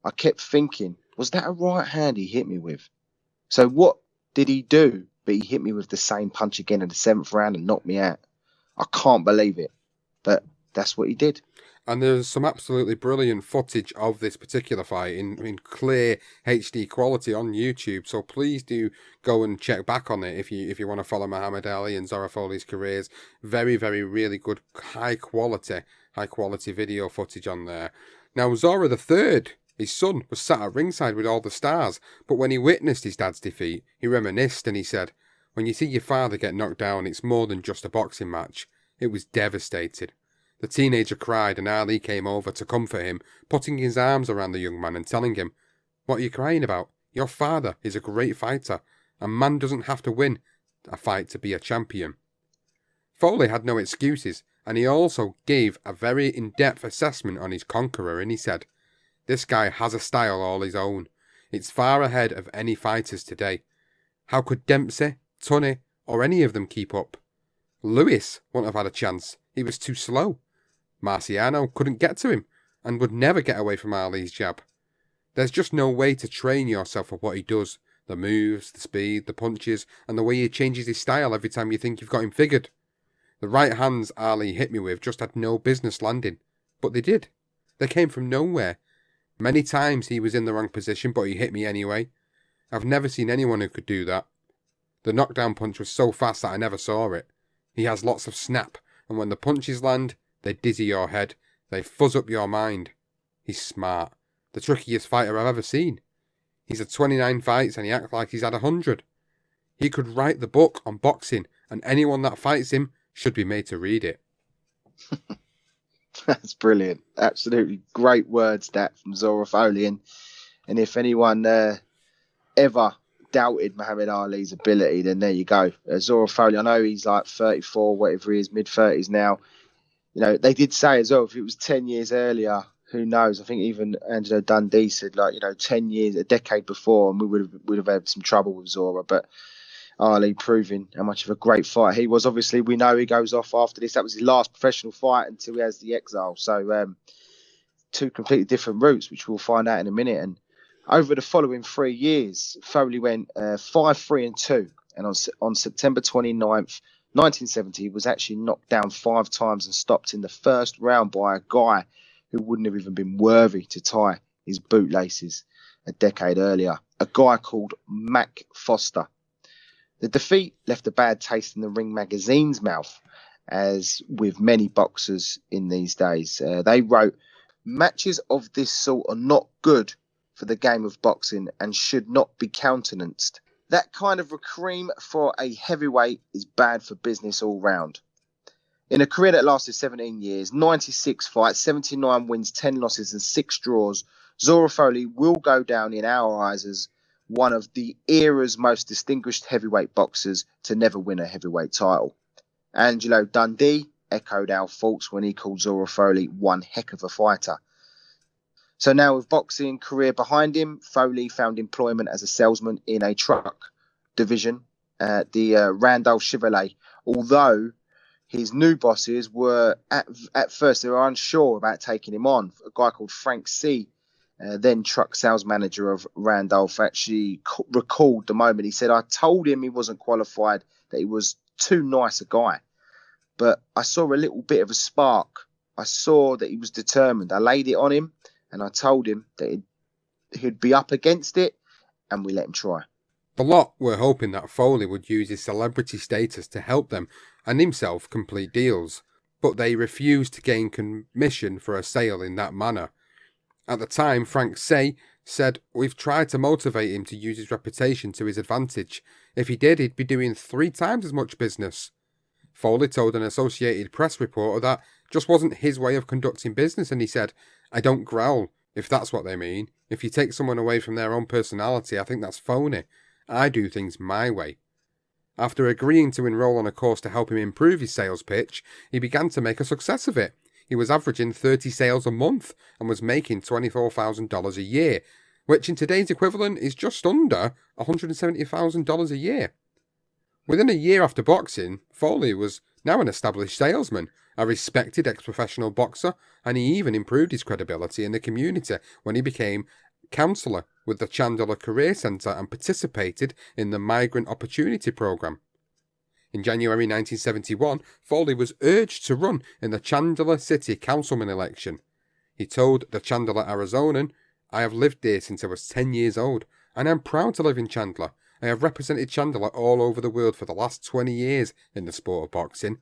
I kept thinking, was that a right hand he hit me with? So what did he do? But he hit me with the same punch again in the 7th round and knocked me out. I can't believe it. But that's what he did." And there's some absolutely brilliant footage of this particular fight in clear HD quality on YouTube. So please do go and check back on it if you want to follow Muhammad Ali and Zora Folley's careers. Very, very, really good, high quality video footage on there. Now, Zora the Third, his son, was sat at ringside with all the stars. But when he witnessed his dad's defeat, he reminisced and he said, "When you see your father get knocked down, it's more than just a boxing match. It was devastating." The teenager cried and Ali came over to comfort him, putting his arms around the young man and telling him, "What are you crying about? Your father is a great fighter. A man doesn't have to win a fight to be a champion." Foley had no excuses, and he also gave a very in-depth assessment on his conqueror, and he said, "This guy has a style all his own. It's far ahead of any fighters today. How could Dempsey, Tunney, or any of them keep up? Lewis wouldn't have had a chance. He was too slow. Marciano couldn't get to him and would never get away from Ali's jab. There's just no way to train yourself for what he does. The moves, the speed, the punches, and the way he changes his style every time you think you've got him figured. The right hands Ali hit me with just had no business landing. But they did. They came from nowhere. Many times he was in the wrong position, but he hit me anyway. I've never seen anyone who could do that. The knockdown punch was so fast that I never saw it. He has lots of snap, and when the punches land, they dizzy your head. They fuzz up your mind. He's smart. The trickiest fighter I've ever seen. He's had 29 fights and he acts like he's had 100. He could write the book on boxing, and anyone that fights him should be made to read it." That's brilliant. Absolutely great words, that, from Zora Folley. And if anyone ever doubted Muhammad Ali's ability, then there you go. Zora Folley, I know he's like 34, whatever he is, mid-30s now. You know, they did say as well, if it was 10 years earlier, who knows? I think even Angelo Dundee said, 10 years, a decade before, and we would have had some trouble with Zora. But Ali proving how much of a great fighter he was. Obviously, we know he goes off after this. That was his last professional fight until he has the exile. So 2 completely different routes, which we'll find out in a minute. And over the following 3 years, Foley went 5-3-2. And on September 29th, 1970, he was actually knocked down 5 times and stopped in the first round by a guy who wouldn't have even been worthy to tie his bootlaces a decade earlier. A guy called Mac Foster. The defeat left a bad taste in the Ring magazine's mouth, as with many boxers in these days. They wrote, "Matches of this sort are not good for the game of boxing and should not be countenanced. That kind of cream for a heavyweight is bad for business all round." In a career that lasted 17 years, 96 fights, 79 wins, 10 losses, and 6 draws, Zora Folley will go down in our eyes as one of the era's most distinguished heavyweight boxers to never win a heavyweight title. Angelo Dundee echoed our thoughts when he called Zora Folley one heck of a fighter. So now with boxing career behind him, Folley found employment as a salesman in a truck division at the Randolph Chevrolet, although his new bosses were at first they were unsure about taking him on. A guy called Frank C., then truck sales manager of Randolph, actually recalled the moment. He said, "I told him he wasn't qualified, that he was too nice a guy. But I saw a little bit of a spark. I saw that he was determined. I laid it on him and I told him that he'd be up against it, and we let him try." The lot were hoping that Folley would use his celebrity status to help them and himself complete deals, but they refused to gain commission for a sale in that manner. At the time, Frank Say said, "We've tried to motivate him to use his reputation to his advantage. If he did, he'd be doing 3 times as much business." Folley told an Associated Press reporter that just wasn't his way of conducting business, and he said, "I don't growl, if that's what they mean. If you take someone away from their own personality, I think that's phony. I do things my way." After agreeing to enroll on a course to help him improve his sales pitch, he began to make a success of it. He was averaging 30 sales a month and was making $24,000 a year, which in today's equivalent is just under $170,000 a year. Within a year after boxing, Folley was now an established salesman, a respected ex-professional boxer, and he even improved his credibility in the community when he became counsellor with the Chandler Career Centre and participated in the Migrant Opportunity Programme. In January 1971, Folley was urged to run in the Chandler City Councilman election. He told the Chandler Arizonan, "I have lived here since I was 10 years old, and I am proud to live in Chandler. I have represented Chandler all over the world for the last 20 years in the sport of boxing.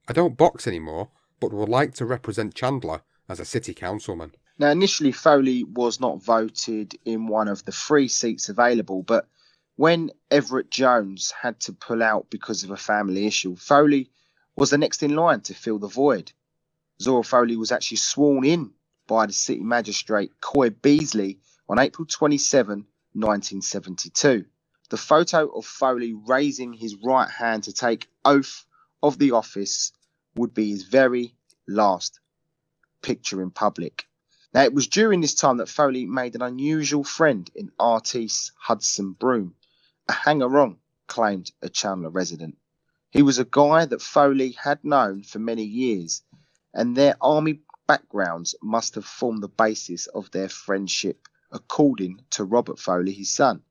I don't box anymore, but would like to represent Chandler as a city councilman." Now, initially, Folley was not voted in one of the 3 seats available, but when Everett Jones had to pull out because of a family issue, Folley was the next in line to fill the void. Zora Folley was actually sworn in by the city magistrate, Coy Beasley, on April 27, 1972. The photo of Folley raising his right hand to take oath of the office would be his very last picture in public. Now, it was during this time that Folley made an unusual friend in Artiste Hudson Broom, a hanger-on, claimed a Chandler resident. He was a guy that Folley had known for many years, and their army backgrounds must have formed the basis of their friendship, according to Robert Folley, his son.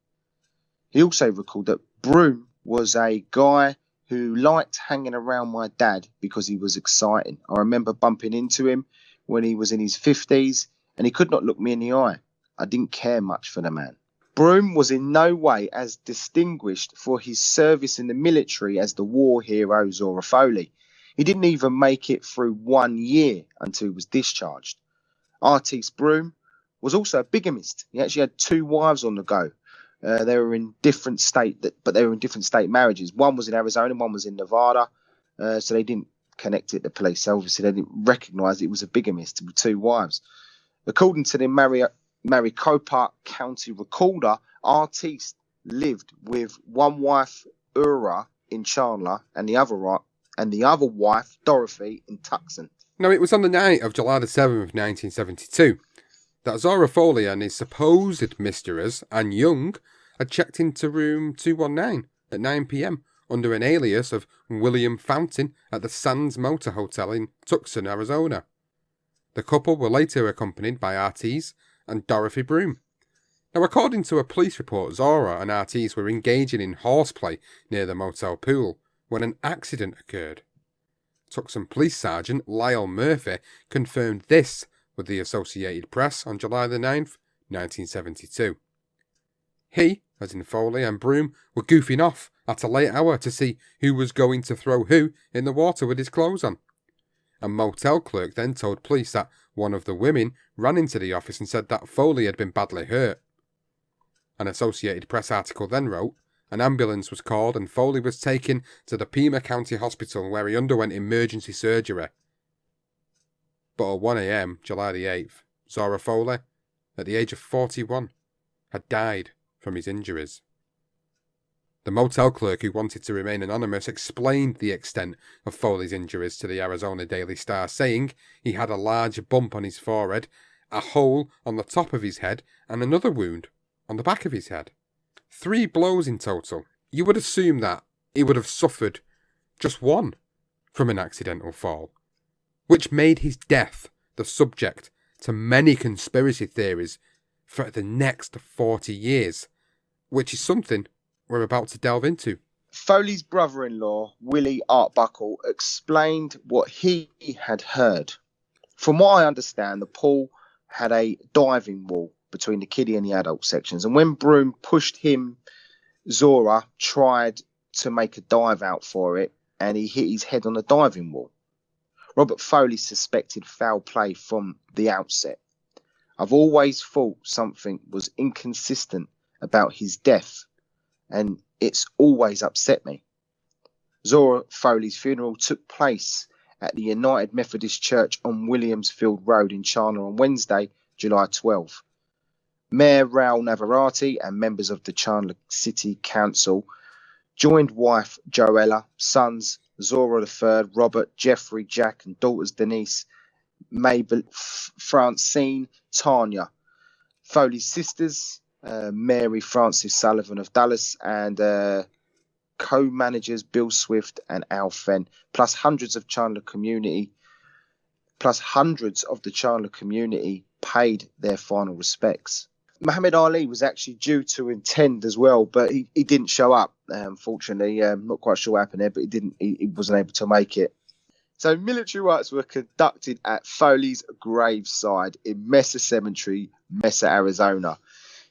He also recalled that Broom was a guy who liked hanging around my dad because he was exciting. I remember bumping into him when he was in his 50s, and he could not look me in the eye. I didn't care much for the man. Broom was in no way as distinguished for his service in the military as the war hero Zora Folley. He didn't even make it through 1 year until he was discharged. Artiste Broom was also a bigamist. He actually had 2 wives on the go. They were in different state marriages. One was in Arizona, one was in Nevada. So they didn't connect it to police. So obviously they didn't recognise it was a bigamist with 2 wives. According to the Maricopa County Recorder, Artiste lived with one wife, Ura, in Chandler, and the other wife, Dorothy, in Tucson. Now, it was on the night of July the 7th, 1972, that Zora Folley and his supposed mistress, Anne Young, had checked into room 219 at 9 p.m. under an alias of William Fountain at the Sands Motor Hotel in Tucson, Arizona. The couple were later accompanied by Artiste and Dorothy Broom. Now, according to a police report, Zora and Artiste were engaging in horseplay near the motel pool when an accident occurred. Tucson Police Sergeant Lyle Murphy confirmed this with the Associated Press on July the 9th, 1972. He, as in Folley, and Broom were goofing off at a late hour to see who was going to throw who in the water with his clothes on. A motel clerk then told police that one of the women ran into the office and said that Folley had been badly hurt. An Associated Press article then wrote, An ambulance was called and Foley was taken to the Pima County Hospital where he underwent emergency surgery. But at 1 a.m, July the 8th, Zora Folley, at the age of 41, had died from his injuries. The motel clerk, who wanted to remain anonymous, explained the extent of Foley's injuries to the Arizona Daily Star, saying he had a large bump on his forehead, a hole on the top of his head, and another wound on the back of his head. 3 blows in total. You would assume that he would have suffered just one from an accidental fall, which made his death the subject to many conspiracy theories for the next 40 years, which is something we're about to delve into. Foley's brother-in-law, Willie Artbuckle, explained what he had heard. From what I understand, the pool had a diving wall between the kiddie and the adult sections, and when Broom pushed him, Zora tried to make a dive out for it, and he hit his head on the diving wall. Robert Foley suspected foul play from the outset. I've always thought something was inconsistent about his death, and it's always upset me. Zora Foley's funeral took place at the United Methodist Church on Williamsfield Road in Chandler on Wednesday, July 12. Mayor Raul Navarrete and members of the Chandler City Council joined wife Joella, sons Zora III, Robert, Jeffrey, Jack, and daughters Denise, Mabel, Francine, Tanya. Foley's sisters, Mary Frances Sullivan of Dallas, and co-managers Bill Swift and Al Fenn, plus hundreds of the Chandler community paid their final respects. Muhammad Ali was actually due to attend as well, but he didn't show up, unfortunately. Not quite sure what happened there, but he wasn't able to make it. So military rites were conducted at Foley's graveside in Mesa Cemetery, Mesa, Arizona.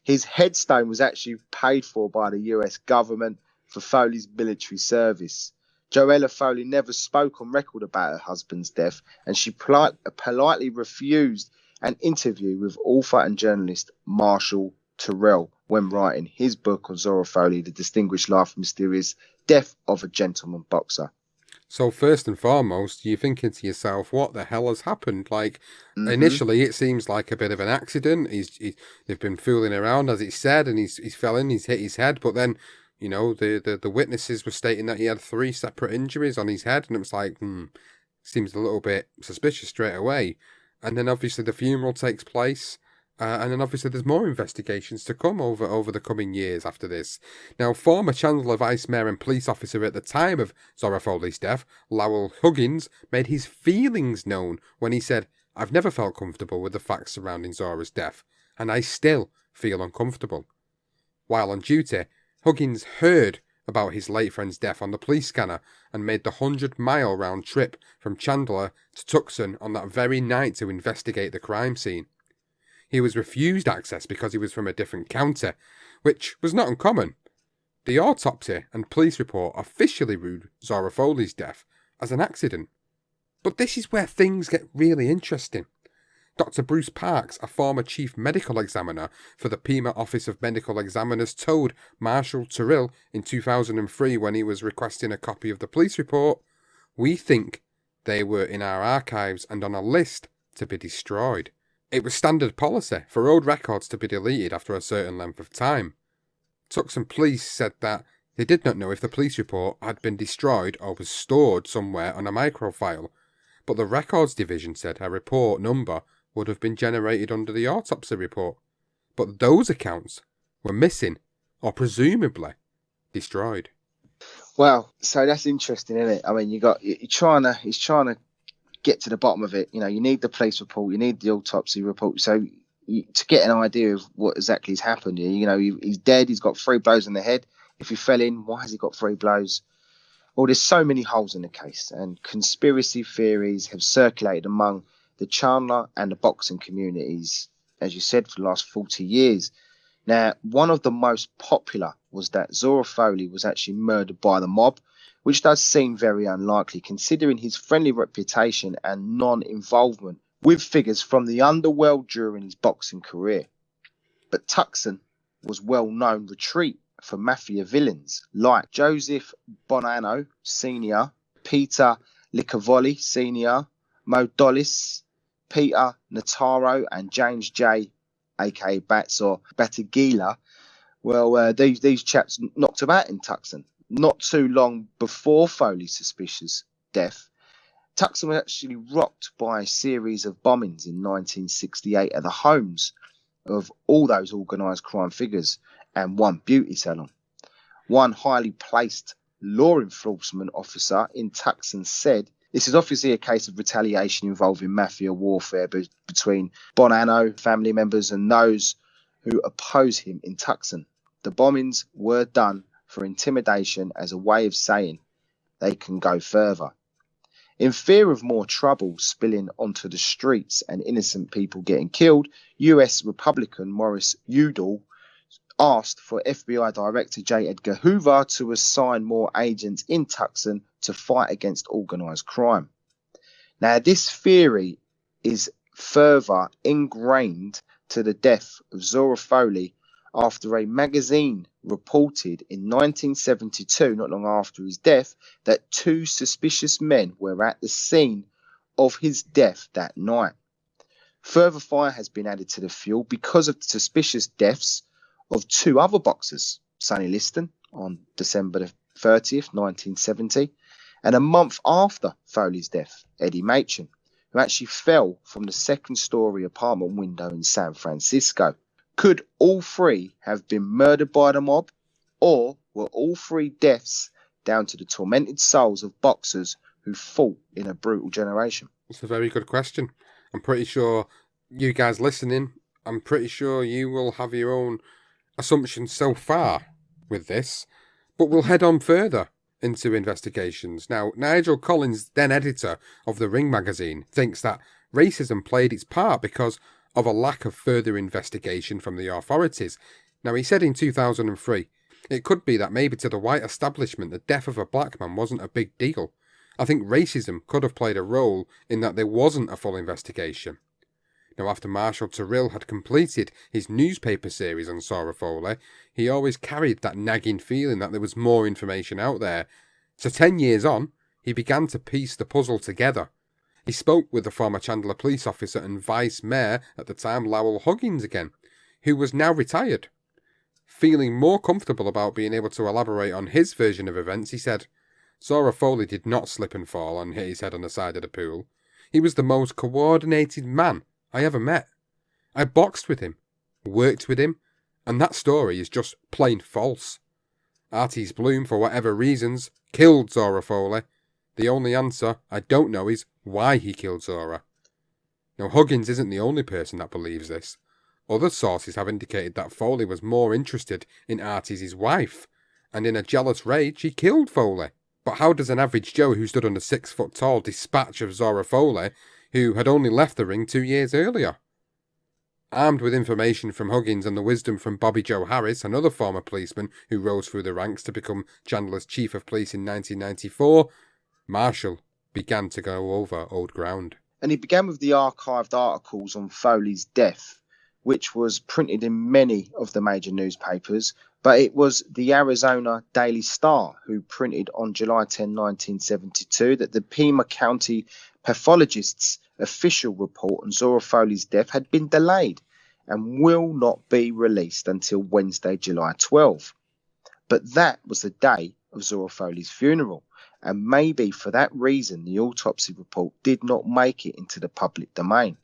His headstone was actually paid for by the US government for Foley's military service. Joella Foley never spoke on record about her husband's death, and she politely refused an interview with author and journalist Marshall Terrell when writing his book on Zora Folley, The Distinguished Life and Mysterious Death of a Gentleman Boxer. So first and foremost, you're thinking to yourself, what the hell has happened? Like, initially, it seems like a bit of an accident. They've been fooling around, as he said, and he's fell in, he's hit his head. But then, you know, the witnesses were stating that he had 3 separate injuries on his head, and it was like, seems a little bit suspicious straight away. And then obviously the funeral takes place. And then obviously there's more investigations to come over the coming years after this. Now, former Chandler Vice Mayor and police officer at the time of Zora Folley's death, Lowell Huggins, made his feelings known when he said, "I've never felt comfortable with the facts surrounding Zora's death, and I still feel uncomfortable." While on duty, Huggins heard about his late friend's death on the police scanner and made the 100-mile round trip from Chandler to Tucson on that very night to investigate the crime scene. He was refused access because he was from a different county, which was not uncommon. The autopsy and police report officially ruled Zora Folley's death as an accident. But this is where things get really interesting. Dr. Bruce Parks, a former chief medical examiner for the Pima Office of Medical Examiners, told Marshall Terrell in 2003 when he was requesting a copy of the police report, "We think they were in our archives and on a list to be destroyed." It was standard policy for old records to be deleted after a certain length of time. Tucson police said that they did not know if the police report had been destroyed or was stored somewhere on a microfile, but the records division said a report number would have been generated under the autopsy report. But those accounts were missing, or presumably destroyed. Well, so that's interesting, isn't it? I mean, he's trying to get to the bottom of it. You know, you need the police report, you need the autopsy report, so to get an idea of what exactly has happened here. You know, he's dead. He's got 3 blows on the head. If he fell in, why has he got 3 blows? Well, there's so many holes in the case, and conspiracy theories have circulated among the Chandler and the boxing communities, as you said, for the last 40 years. Now, one of the most popular was that Zora Folley was actually murdered by the mob, which does seem very unlikely considering his friendly reputation and non-involvement with figures from the underworld during his boxing career. But Tucson was well-known retreat for mafia villains like Joseph Bonanno Sr., Peter Licavoli Sr., Mo Dollis, Peter Notaro, and James J., aka Bats or Batagila. Well, these chaps knocked about in Tucson not too long before Foley's suspicious death. Tucson was actually rocked by a series of bombings in 1968 at the homes of all those organised crime figures and one beauty salon. One highly placed law enforcement officer in Tucson said, "This is obviously a case of retaliation involving mafia warfare between Bonanno family members and those who oppose him in Tucson. The bombings were done for intimidation as a way of saying they can go further." In fear of more trouble spilling onto the streets and innocent people getting killed, US Republican Morris Udall asked for FBI Director J. Edgar Hoover to assign more agents in Tucson to fight against organised crime. Now, this theory is further ingrained to the death of Zora Folley after a magazine reported in 1972, not long after his death, that two suspicious men were at the scene of his death that night. Further fire has been added to the fuel because of the suspicious deaths of two other boxers, Sonny Liston on December the 30th, 1970, and a month after Foley's death, Eddie Machen, who actually fell from the second-story apartment window in San Francisco. Could all three have been murdered by the mob, or were all three deaths down to the tormented souls of boxers who fought in a brutal generation? It's a very good question. I'm pretty sure you guys listening, I'm pretty sure you will have your own assumptions so far with this, but we'll head on further into investigations. Now, Nigel Collins, then editor of the Ring magazine, thinks that racism played its part because of a lack of further investigation from the authorities. Now, he said in 2003, it could be that maybe to the white establishment the death of a black man wasn't a big deal. I think racism could have played a role in that there wasn't a full investigation. Now, after Marshall Terrill had completed his newspaper series on Zora Folley, he always carried that nagging feeling that there was more information out there. So 10 years on, he began to piece the puzzle together. He spoke with the former Chandler police officer and vice mayor at the time, Lowell Huggins again, who was now retired. Feeling more comfortable about being able to elaborate on his version of events, he said, "Zora Folley did not slip and fall and hit his head on the side of the pool. He was the most coordinated man I ever met. I boxed with him, worked with him, and that story is just plain false. Artis Bloom, for whatever reasons, killed Zora Folley. The only answer I don't know is why he killed Zora." Now, Huggins isn't the only person that believes this. Other sources have indicated that Folley was more interested in Artis' wife, and in a jealous rage he killed Folley. But how does an average Joe who stood under 6 foot tall dispatch of Zora Folley, who had only left the ring 2 years earlier? Armed with information from Huggins and the wisdom from Bobby Joe Harris, another former policeman who rose through the ranks to become Chandler's chief of police in 1994, Marshall began to go over old ground. And he began with the archived articles on Foley's death, which was printed in many of the major newspapers, but it was the Arizona Daily Star who printed on July 10, 1972, that the Pima County pathologist's official report on Zora Folley's death had been delayed and will not be released until Wednesday, July 12. But that was the day of Zora Folley's funeral, and maybe for that reason the autopsy report did not make it into the public domain.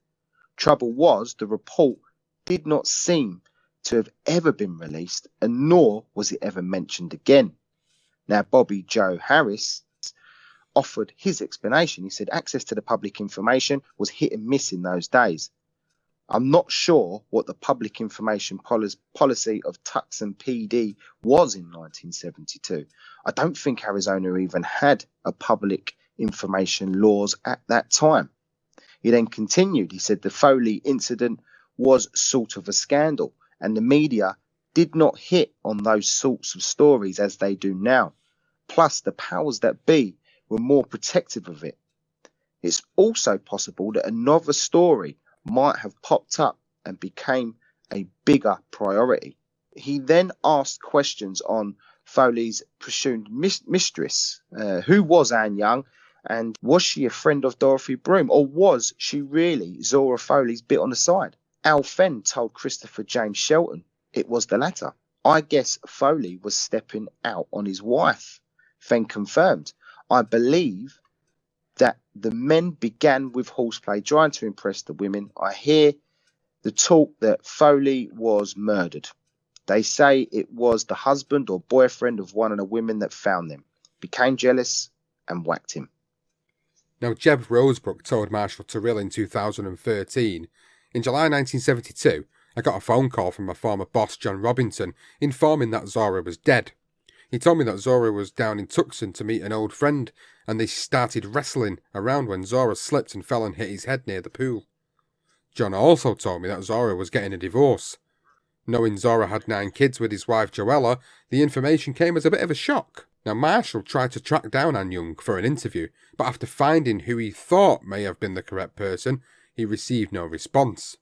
Trouble was, the report did not seem to have ever been released, and nor was it ever mentioned again. Now, Bobby Joe Harris offered his explanation. He said access to the public information was hit and miss in those days. I'm not sure what the public information policy of Tucson PD was in 1972. I don't think Arizona even had a public information laws at that time. He then continued. He said the Folley incident was sort of a scandal, and the media did not hit on those sorts of stories as they do now. Plus, the powers that be were more protective of it. It's also possible that another story might have popped up and became a bigger priority. He then asked questions on Foley's presumed mistress. Who was Anne Young? And was she a friend of Dorothy Broom? Or was she really Zora Folley's bit on the side? Al Fenn told Christopher James Shelton it was the latter. I guess Foley was stepping out on his wife. Fenn confirmed. I believe that the men began with horseplay, trying to impress the women. I hear the talk that Foley was murdered. They say it was the husband or boyfriend of one of the women that found them, became jealous and whacked him. Now, Jeb Rosebrook told Marshall Terrill in 2013, in July 1972, I got a phone call from my former boss, John Robinson, informing that Zora was dead. He told me that Zora was down in Tucson to meet an old friend, and they started wrestling around when Zora slipped and fell and hit his head near the pool. John also told me that Zora was getting a divorce. Knowing Zora had 9 kids with his wife Joella, the information came as a bit of a shock. Now, Marshall tried to track down Anne Young for an interview, but after finding who he thought may have been the correct person, he received no response.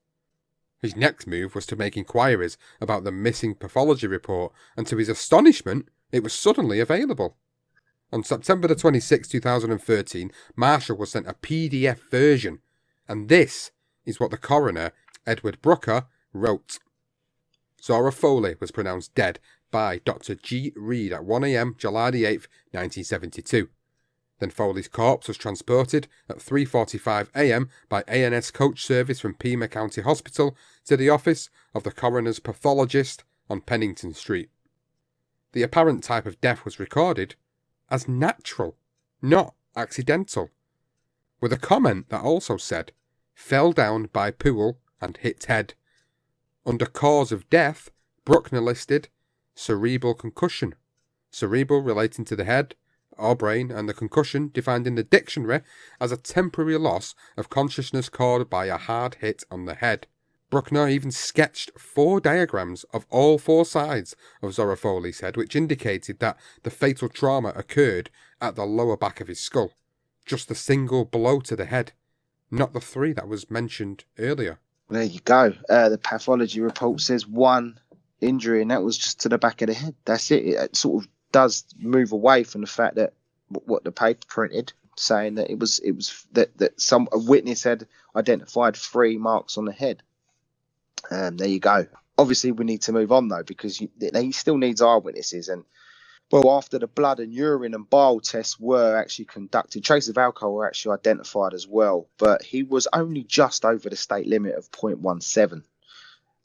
His next move was to make inquiries about the missing pathology report, and to his astonishment, it was suddenly available. On September the 26th, 2013, Marshall was sent a PDF version, and this is what the coroner, Edward Brooker, wrote. Zora Folley was pronounced dead by Dr. G. Reed at 1 a.m. July the 8th, 1972. Then Foley's corpse was transported at 3:45 a.m. by A&S coach service from Pima County Hospital to the office of the coroner's pathologist on Pennington Street. The apparent type of death was recorded as natural, not accidental, with a comment that also said, fell down by pool and hit head. Under cause of death, Bruckner listed cerebral concussion, cerebral relating to the head or brain, and the concussion defined in the dictionary as a temporary loss of consciousness caused by a hard hit on the head. Bruckner even sketched 4 diagrams of all 4 sides of Zora Folley's head, which indicated that the fatal trauma occurred at the lower back of his skull. Just a single blow to the head, not the 3 that was mentioned earlier. There you go. The pathology report says 1 injury, and that was just to the back of the head. That's it. It sort of does move away from the fact that what the paper printed, saying that it was that a witness had identified 3 marks on the head. There you go. Obviously, we need to move on though, because he still needs eyewitnesses. And well, after the blood and urine and bile tests were actually conducted, traces of alcohol were actually identified as well, but he was only just over the state limit of 0.17.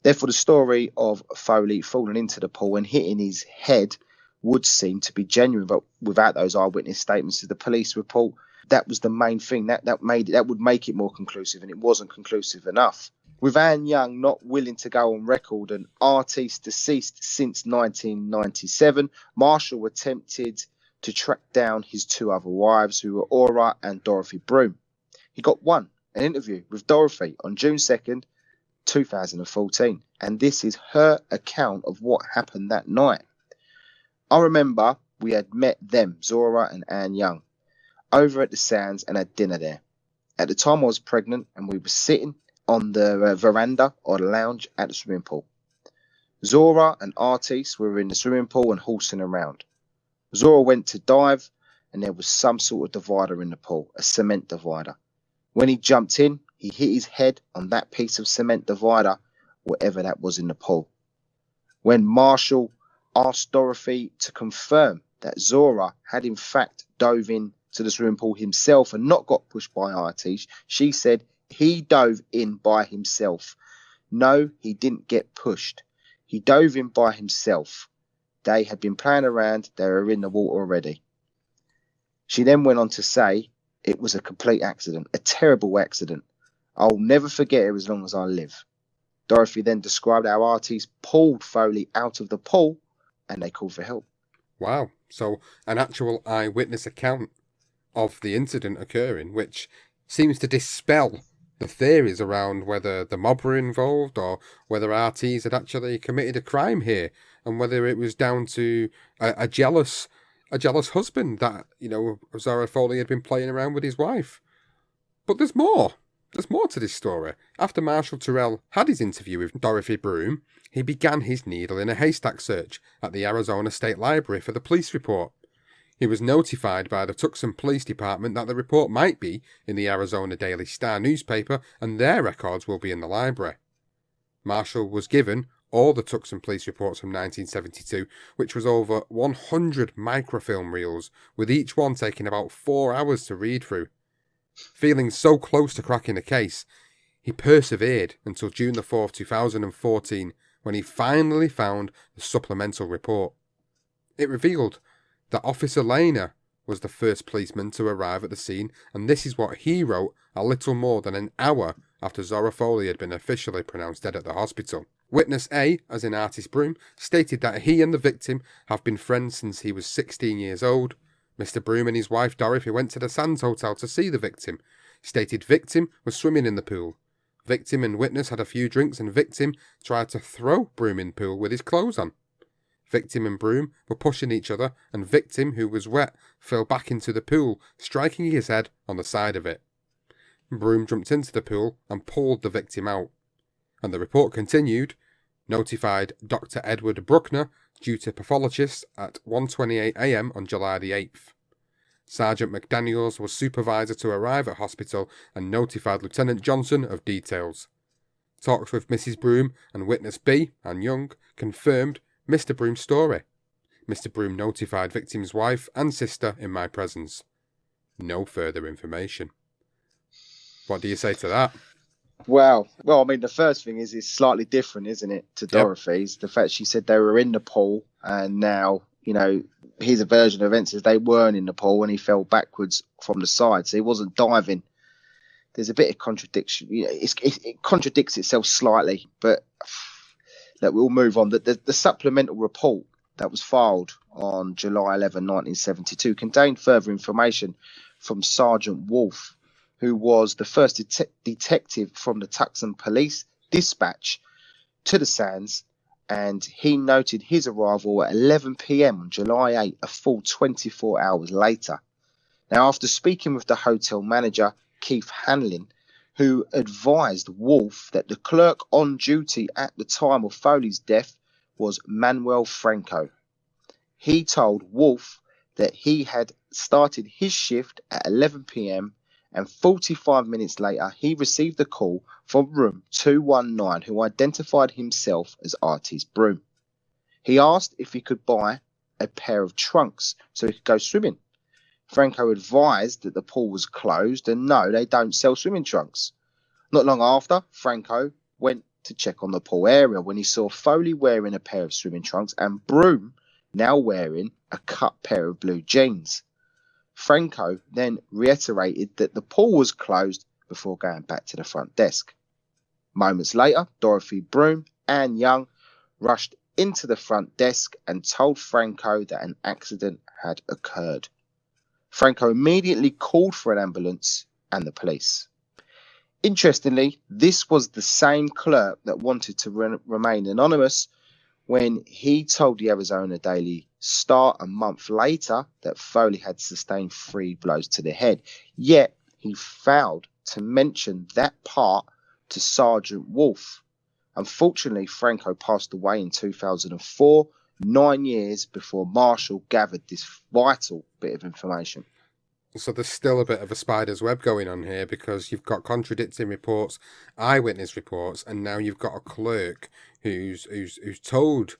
Therefore, the story of Folley falling into the pool and hitting his head would seem to be genuine, but without those eyewitness statements of the police report, that was the main thing that would make it more conclusive, and it wasn't conclusive enough. With Anne Young not willing to go on record and artiste deceased since 1997, Marshall attempted to track down his 2 other wives, who were Aura and Dorothy Broom. He got an interview with Dorothy on June 2nd, 2014, and this is her account of what happened that night. I remember we had met them, Zora and Anne Young, over at the Sands and had dinner there. At the time I was pregnant, and we were sitting on the veranda or the lounge at the swimming pool. Zora and Artiste were in the swimming pool and horsing around. Zora went to dive, and there was some sort of divider in the pool, a cement divider. When he jumped in, he hit his head on that piece of cement divider, whatever that was in the pool. When Marshall asked Dorothy to confirm that Zora had in fact dove in to the swimming pool himself and not got pushed by Artiste, she said he dove in by himself. No, he didn't get pushed. He dove in by himself. They had been playing around. They were in the water already. She then went on to say it was a complete accident, a terrible accident. I'll never forget it as long as I live. Dorothy then described how Artiste pulled Folley out of the pool and they called for help. Wow. So an actual eyewitness account of the incident occurring, which seems to dispel the theories around whether the mob were involved or whether Artiste had actually committed a crime here, and whether it was down to a jealous husband that, Zora Folley had been playing around with his wife. But there's more. There's more to this story. After Marshal Terrell had his interview with Dorothy Broom, he began his needle in a haystack search at the Arizona State Library for the police report. He was notified by the Tucson Police Department that the report might be in the Arizona Daily Star newspaper and their records will be in the library. Marshall was given all the Tucson police reports from 1972, which was over 100 microfilm reels, with each one taking about 4 hours to read through. Feeling so close to cracking the case, he persevered until June the 4th, 2014, when he finally found the supplemental report. It revealed that Officer Lehner was the first policeman to arrive at the scene, and this is what he wrote a little more than an hour after Zora Folley had been officially pronounced dead at the hospital. Witness A, as in Artist Broom, stated that he and the victim have been friends since he was 16 years old. Mr. Broom and his wife Dorothy went to the Sands Hotel to see the victim. Stated victim was swimming in the pool. Victim and witness had a few drinks and victim tried to throw Broom in the pool with his clothes on. Victim and Broom were pushing each other and victim, who was wet, fell back into the pool, striking his head on the side of it. Broom jumped into the pool and pulled the victim out. And the report continued, notified Dr. Edward Bruckner due to pathologists at 1:28 a.m. on July the 8th. Sergeant McDaniels was supervisor to arrive at hospital and notified Lieutenant Johnson of details. Talks with Mrs. Broom and witness B and Young confirmed Mr. Broom's story. Mr. Broom notified victim's wife and sister in my presence. No further information. What do you say to that? Well, I mean, the first thing is it's slightly different, isn't it, to Dorothy's? The fact she said they were in the pool, and now, his version of events is they weren't in the pool and he fell backwards from the side, so he wasn't diving. There's a bit of contradiction. It contradicts itself slightly, but we'll move on. The supplemental report that was filed on July 11, 1972 contained further information from Sergeant Wolfe, who was the first detective from the Tucson Police Dispatch to the Sands, and he noted his arrival at 11 p.m. on July 8, a full 24 hours later. Now, after speaking with the hotel manager, Keith Hanlon, who advised Wolfe that the clerk on duty at the time of Foley's death was Manuel Franco, he told Wolfe that he had started his shift at 11 p.m. and 45 minutes later, he received a call from room 219, who identified himself as Artist Broom. He asked if he could buy a pair of trunks so he could go swimming. Franco advised that the pool was closed and no, they don't sell swimming trunks. Not long after, Franco went to check on the pool area when he saw Foley wearing a pair of swimming trunks and Broom now wearing a cut pair of blue jeans. Franco then reiterated that the pool was closed before going back to the front desk. Moments later, Dorothy Broom and Young rushed into the front desk and told Franco that an accident had occurred. Franco immediately called for an ambulance and the police. Interestingly, this was the same clerk that wanted to remain anonymous when he told the Arizona Daily Star a month later that Foley had sustained 3 blows to the head. Yet he failed to mention that part to Sergeant Wolfe. Unfortunately, Franco passed away in 2004, 9 years before Marshall gathered this vital bit of information. So there's still a bit of a spider's web going on here, because you've got contradicting reports, eyewitness reports, and now you've got a clerk who's told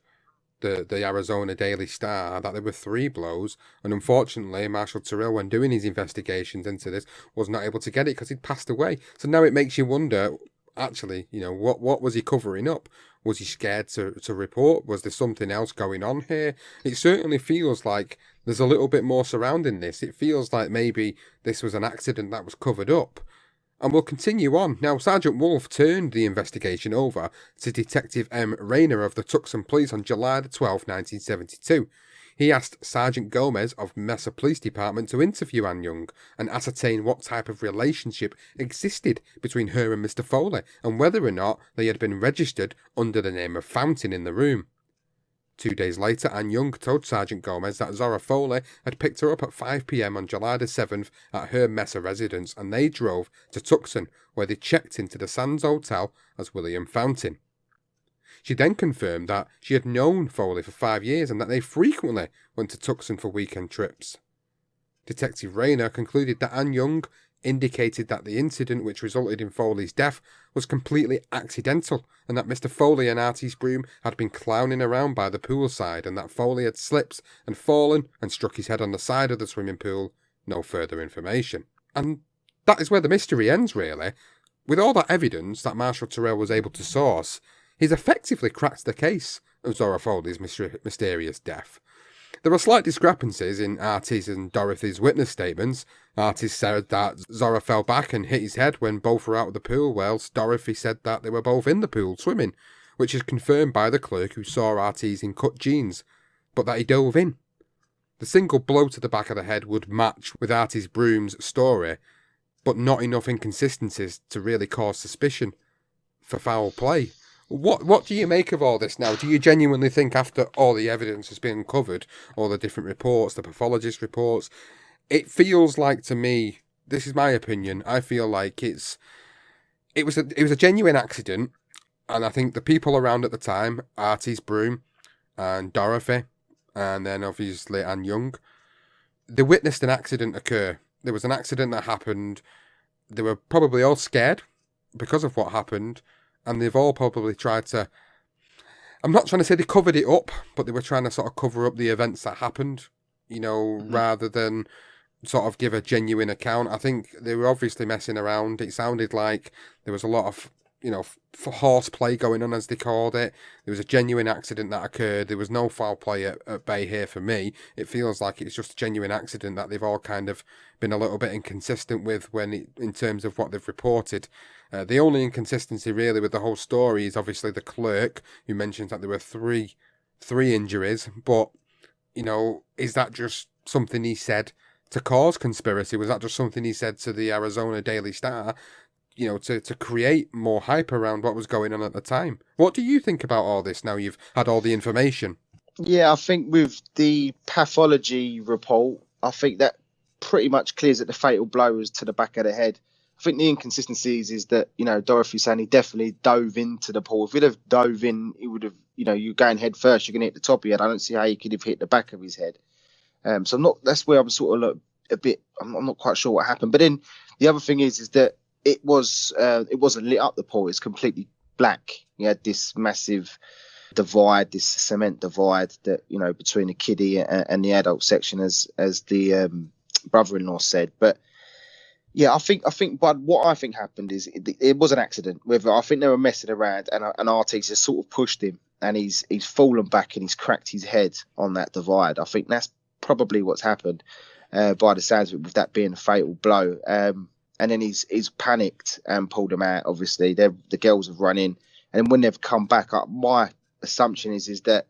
the Arizona Daily Star that there were 3 blows, and unfortunately Marshal Terrell, when doing his investigations into this, was not able to get it because he'd passed away. So now it makes you wonder, actually, what was he covering up? Was he scared to report? Was there something else going on here? It certainly feels like there's a little bit more surrounding this. It feels like maybe this was an accident that was covered up. And we'll continue on. Now, Sergeant Wolfe turned the investigation over to Detective M. Rayner of the Tucson Police on July the 12th, 1972. He asked Sergeant Gomez of Mesa Police Department to interview Ann Young and ascertain what type of relationship existed between her and Mr. Foley, and whether or not they had been registered under the name of Fountain in the room. 2 days later, Anne Young told Sergeant Gomez that Zora Folley had picked her up at 5 p.m. on July the 7th at her Mesa residence, and they drove to Tucson, where they checked into the Sands Hotel as William Fountain. She then confirmed that she had known Foley for 5 years and that they frequently went to Tucson for weekend trips. Detective Rayner concluded that Anne Young indicated that the incident which resulted in Foley's death was completely accidental, and that Mr. Foley and Artie's Broom had been clowning around by the poolside, and that Foley had slipped and fallen and struck his head on the side of the swimming pool. No further information. And that is where the mystery ends, really. With all that evidence that Marshal Terrell was able to source, he's effectively cracked the case of Zora Folley's mysterious death. There are slight discrepancies in Artie's and Dorothy's witness statements. Artie said that Zora fell back and hit his head when both were out of the pool, whilst Dorothy said that they were both in the pool swimming, which is confirmed by the clerk who saw Artie's in cut jeans, but that he dove in. The single blow to the back of the head would match with Artie's Broom's story, but not enough inconsistencies to really cause suspicion for foul play. What do you make of all this now? Do you genuinely think, after all the evidence has been uncovered, all the different reports, the pathologist reports, it feels like, to me, this is my opinion, I feel like it was a genuine accident, and I think the people around at the time, Artie's Broom and Dorothy, and then obviously Anne Young, they witnessed an accident occur. There was an accident that happened. They were probably all scared because of what happened, and they've all probably tried to, I'm not trying to say they covered it up, but they were trying to sort of cover up the events that happened, rather than sort of give a genuine account. I think they were obviously messing around. It sounded like there was a lot of, horseplay going on, as they called it. There was a genuine accident that occurred. There was no foul play at bay here for me. It feels like it's just a genuine accident that they've all kind of been a little bit inconsistent with in terms of what they've reported. The only inconsistency really with the whole story is obviously the clerk, who mentions that there were three injuries, but, is that just something he said to cause conspiracy? Was that just something he said to the Arizona Daily Star, to create more hype around what was going on at the time? What do you think about all this now you've had all the information? Yeah, I think with the pathology report, I think that pretty much clears that the fatal blow was to the back of the head. I think the inconsistencies is that, Dorothy saying he definitely dove into the pool. If he'd have dove in, he would have, you're going head first, you're going to hit the top of your head. I don't see how he could have hit the back of his head. That's where I'm sort of I'm not quite sure what happened. But then the other thing is that it wasn't lit up, the pool. It's completely black. You had this massive divide, this cement divide that, between the kiddie and the adult section, as the brother-in-law said. But yeah, I think, but what I think happened is it was an accident. Whether I think they were messing around, and Artie's just sort of pushed him, and he's fallen back and he's cracked his head on that divide. I think that's probably what's happened, by the sounds of it, with that being a fatal blow. And then he's panicked and pulled him out. Obviously, the girls have run in, and when they've come back up, my assumption is that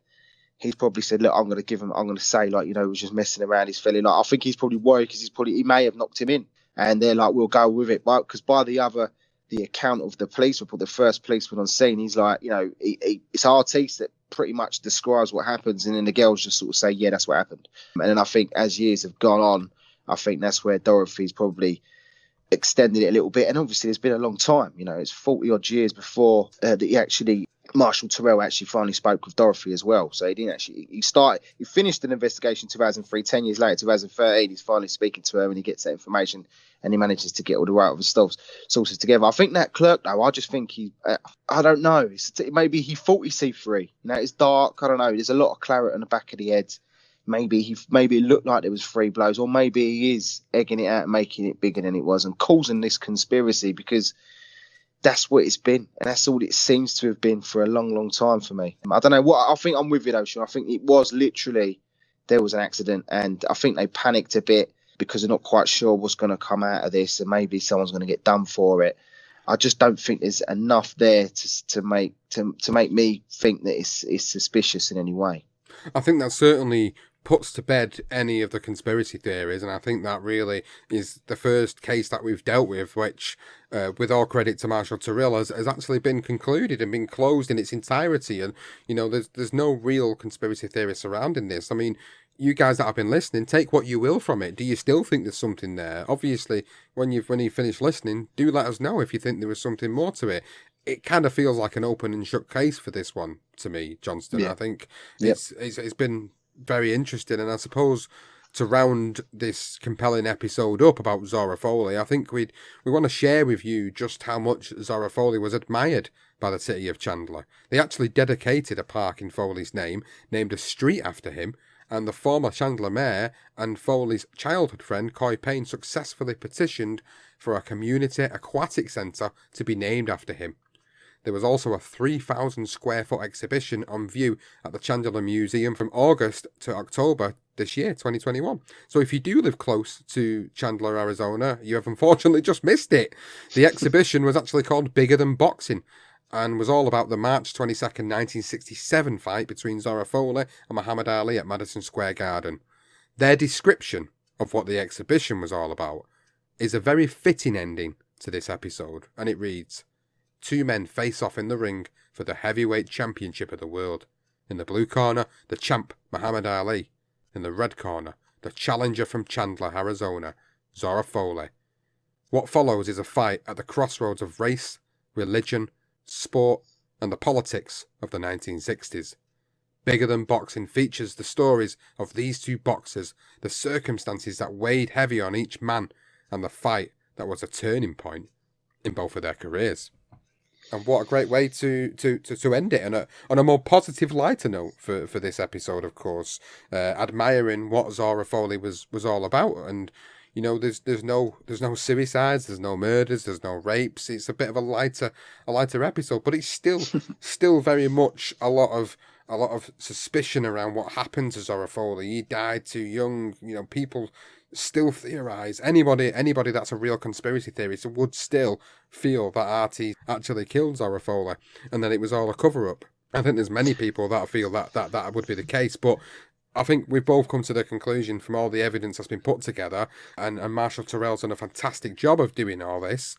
he's probably said, "Look, I'm going to say, like, he was just messing around. He's feeling like." I think he's probably worried because he may have knocked him in. And they're like, "We'll go with it." Because by the account of the police report, the first policeman on scene, he's like, it's Artiste that pretty much describes what happens. And then the girls just sort of say, "Yeah, that's what happened." And then I think as years have gone on, I think that's where Dorothy's probably extended it a little bit. And obviously it's been a long time, it's 40 odd years before Marshal Terrell actually finally spoke with Dorothy as well. So he finished an investigation in 2003, 10 years later, 2013, he's finally speaking to her and he gets that information and he manages to get all the right of the sources together. I think that clerk, though, I just think I don't know, maybe he thought he see three. It's dark, I don't know, there's a lot of claret on the back of the head. Maybe it looked like there was 3 blows, or maybe he is egging it out and making it bigger than it was and causing this conspiracy, because that's what it's been, and that's all it seems to have been for a long, long time for me. I don't know what I think. I'm with you, though, Sean. I think it was literally there was an accident, and I think they panicked a bit because they're not quite sure what's going to come out of this, and maybe someone's going to get done for it. I just don't think there's enough there to make me think that it's suspicious in any way. I think that's certainly puts to bed any of the conspiracy theories, and I think that really is the first case that we've dealt with, which, with all credit to Marshall Tyrrell, has actually been concluded and been closed in its entirety. And there's no real conspiracy theory surrounding this. I mean, you guys that have been listening, take what you will from it. Do you still think there's something there? Obviously, when you finish listening, do let us know if you think there was something more to it. It kind of feels like an open and shut case for this one to me, Johnston. Yeah. I think it's been very interesting, and I suppose to round this compelling episode up about Zora Folley, I think we want to share with you just how much Zora Folley was admired by the city of Chandler. They actually dedicated a park in Foley's name, named a street after him, and the former Chandler mayor and Foley's childhood friend Coy Payne successfully petitioned for a community aquatic centre to be named after him. There was also a 3,000 square foot exhibition on view at the Chandler Museum from August to October this year, 2021. So if you do live close to Chandler, Arizona, you have unfortunately just missed it. The exhibition was actually called Bigger Than Boxing and was all about the March 22nd, 1967 fight between Zora Folley and Muhammad Ali at Madison Square Garden. Their description of what the exhibition was all about is a very fitting ending to this episode, and it reads, "Two men face off in the ring for the heavyweight championship of the world. In the blue corner, the champ Muhammad Ali. In the red corner, the challenger from Chandler, Arizona, Zora Folley. What follows is a fight at the crossroads of race, religion, sport, and the politics of the 1960s. Bigger Than Boxing features the stories of these two boxers, the circumstances that weighed heavy on each man, and the fight that was a turning point in both of their careers." And what a great way to end it on a more positive, lighter note for this episode, of course, admiring what Zora Folley was all about. And there's no suicides, there's no murders, there's no rapes. It's a bit of a lighter episode, but it's still very much a lot of suspicion around what happened to Zora Folley. He died too young. People still theorize. Anybody that's a real conspiracy theorist would still feel that Artie actually killed Zora Folley and then it was all a cover-up. I think there's many people that feel that would be the case, but I think we've both come to the conclusion from all the evidence that's been put together, and Marshall Tyrrell's done a fantastic job of doing all this,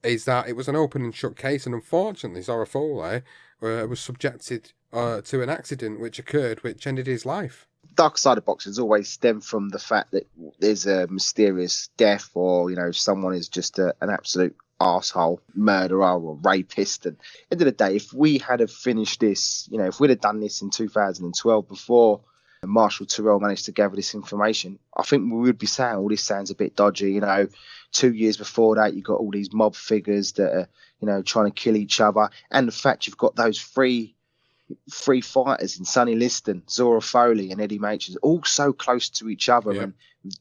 is that it was an open and shut case, and unfortunately Zora Folley was subjected to an accident which occurred, which ended his life. Dark side of boxing has always stemmed from the fact that there's a mysterious death, or someone is just an absolute arsehole murderer or rapist. And at the end of the day, if we had have finished this, if we'd have done this in 2012 before Marshall Tyrrell managed to gather this information, I think we would be saying, "Oh, this sounds a bit dodgy." 2 years before that, you got all these mob figures that are trying to kill each other, and the fact you've got those three fighters in Sonny Liston, Zora Folley and Eddie Machers, all so close to each other and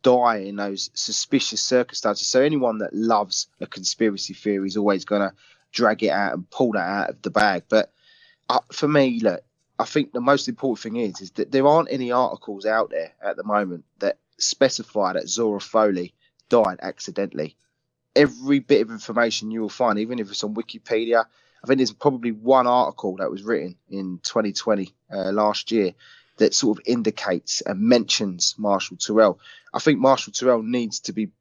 die in those suspicious circumstances. So anyone that loves a conspiracy theory is always going to drag it out and pull that out of the bag. But for me, look, I think the most important thing is that there aren't any articles out there at the moment that specify that Zora Folley died accidentally. Every bit of information you will find, even if it's on Wikipedia, I think there's probably one article that was written in 2020, last year, that sort of indicates and mentions Marshall Tyrrell. I think Marshall Tyrrell needs to be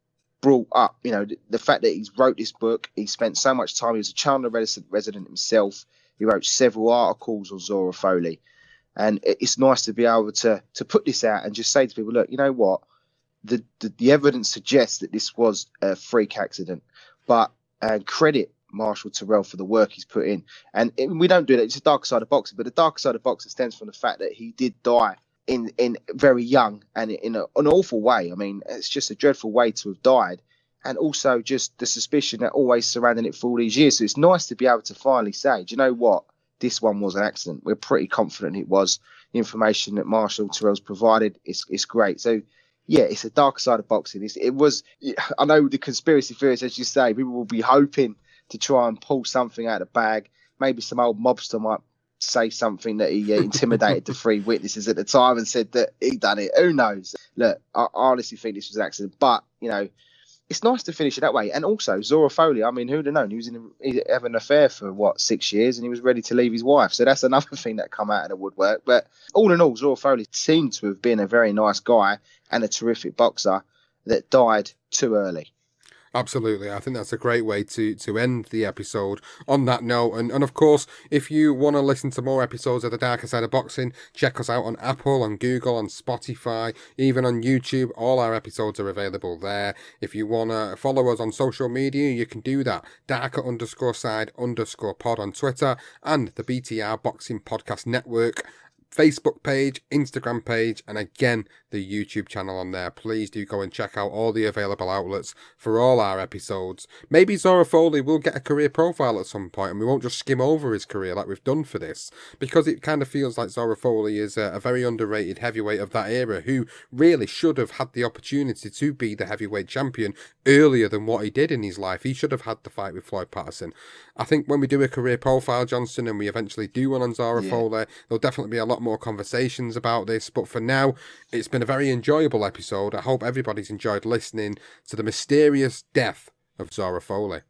brought up. The fact that he's wrote this book, he spent so much time, he was a Chandler resident himself. He wrote several articles on Zora Folley. And it's nice to be able to put this out and just say to people, look, you know what? The evidence suggests that this was a freak accident, but credit Marshall Tyrrell for the work he's put in. And we don't do that. It's a dark side of boxing, but the dark side of boxing stems from the fact that he did die in very young and in an awful way. I mean, it's just a dreadful way to have died. And also just the suspicion that always surrounding it for all these years. So it's nice to be able to finally say, do you know what? This one was an accident. We're pretty confident it was. The information that Marshall Tyrrell's provided is great. So yeah, it's a dark side of boxing. I know the conspiracy theories, as you say, people will be hoping to try and pull something out of the bag. Maybe some old mobster might say something that he intimidated the three witnesses at the time and said that he done it. Who knows? Look, I honestly think this was an accident. But, it's nice to finish it that way. And also, Zora Folley, I mean, who'd have known? He was having an affair for, 6 years, and he was ready to leave his wife. So that's another thing that come out of the woodwork. But all in all, Zora Folley seemed to have been a very nice guy and a terrific boxer that died too early. Absolutely. I think that's a great way to end the episode on that note. And of course, if you want to listen to more episodes of The Darker Side of Boxing, check us out on Apple, on Google, on Spotify, even on YouTube. All our episodes are available there. If you want to follow us on social media, you can do that. Darker_side_pod on Twitter, and the BTR Boxing Podcast Network Facebook page, Instagram page, and again, the YouTube channel on there. Please do go and check out all the available outlets for all our episodes. Maybe Zora Folley will get a career profile at some point, and we won't just skim over his career like we've done for this, because it kind of feels like Zora Folley is a very underrated heavyweight of that era who really should have had the opportunity to be the heavyweight champion earlier than what he did in his life. He should have had the fight with Floyd Patterson. I think when we do a career profile, Johnson, and we eventually do one on Zora Folley, there'll definitely be a lot more conversations about this. But for now, it's been a very enjoyable episode. I hope everybody's enjoyed listening to the mysterious death of Zora Folley.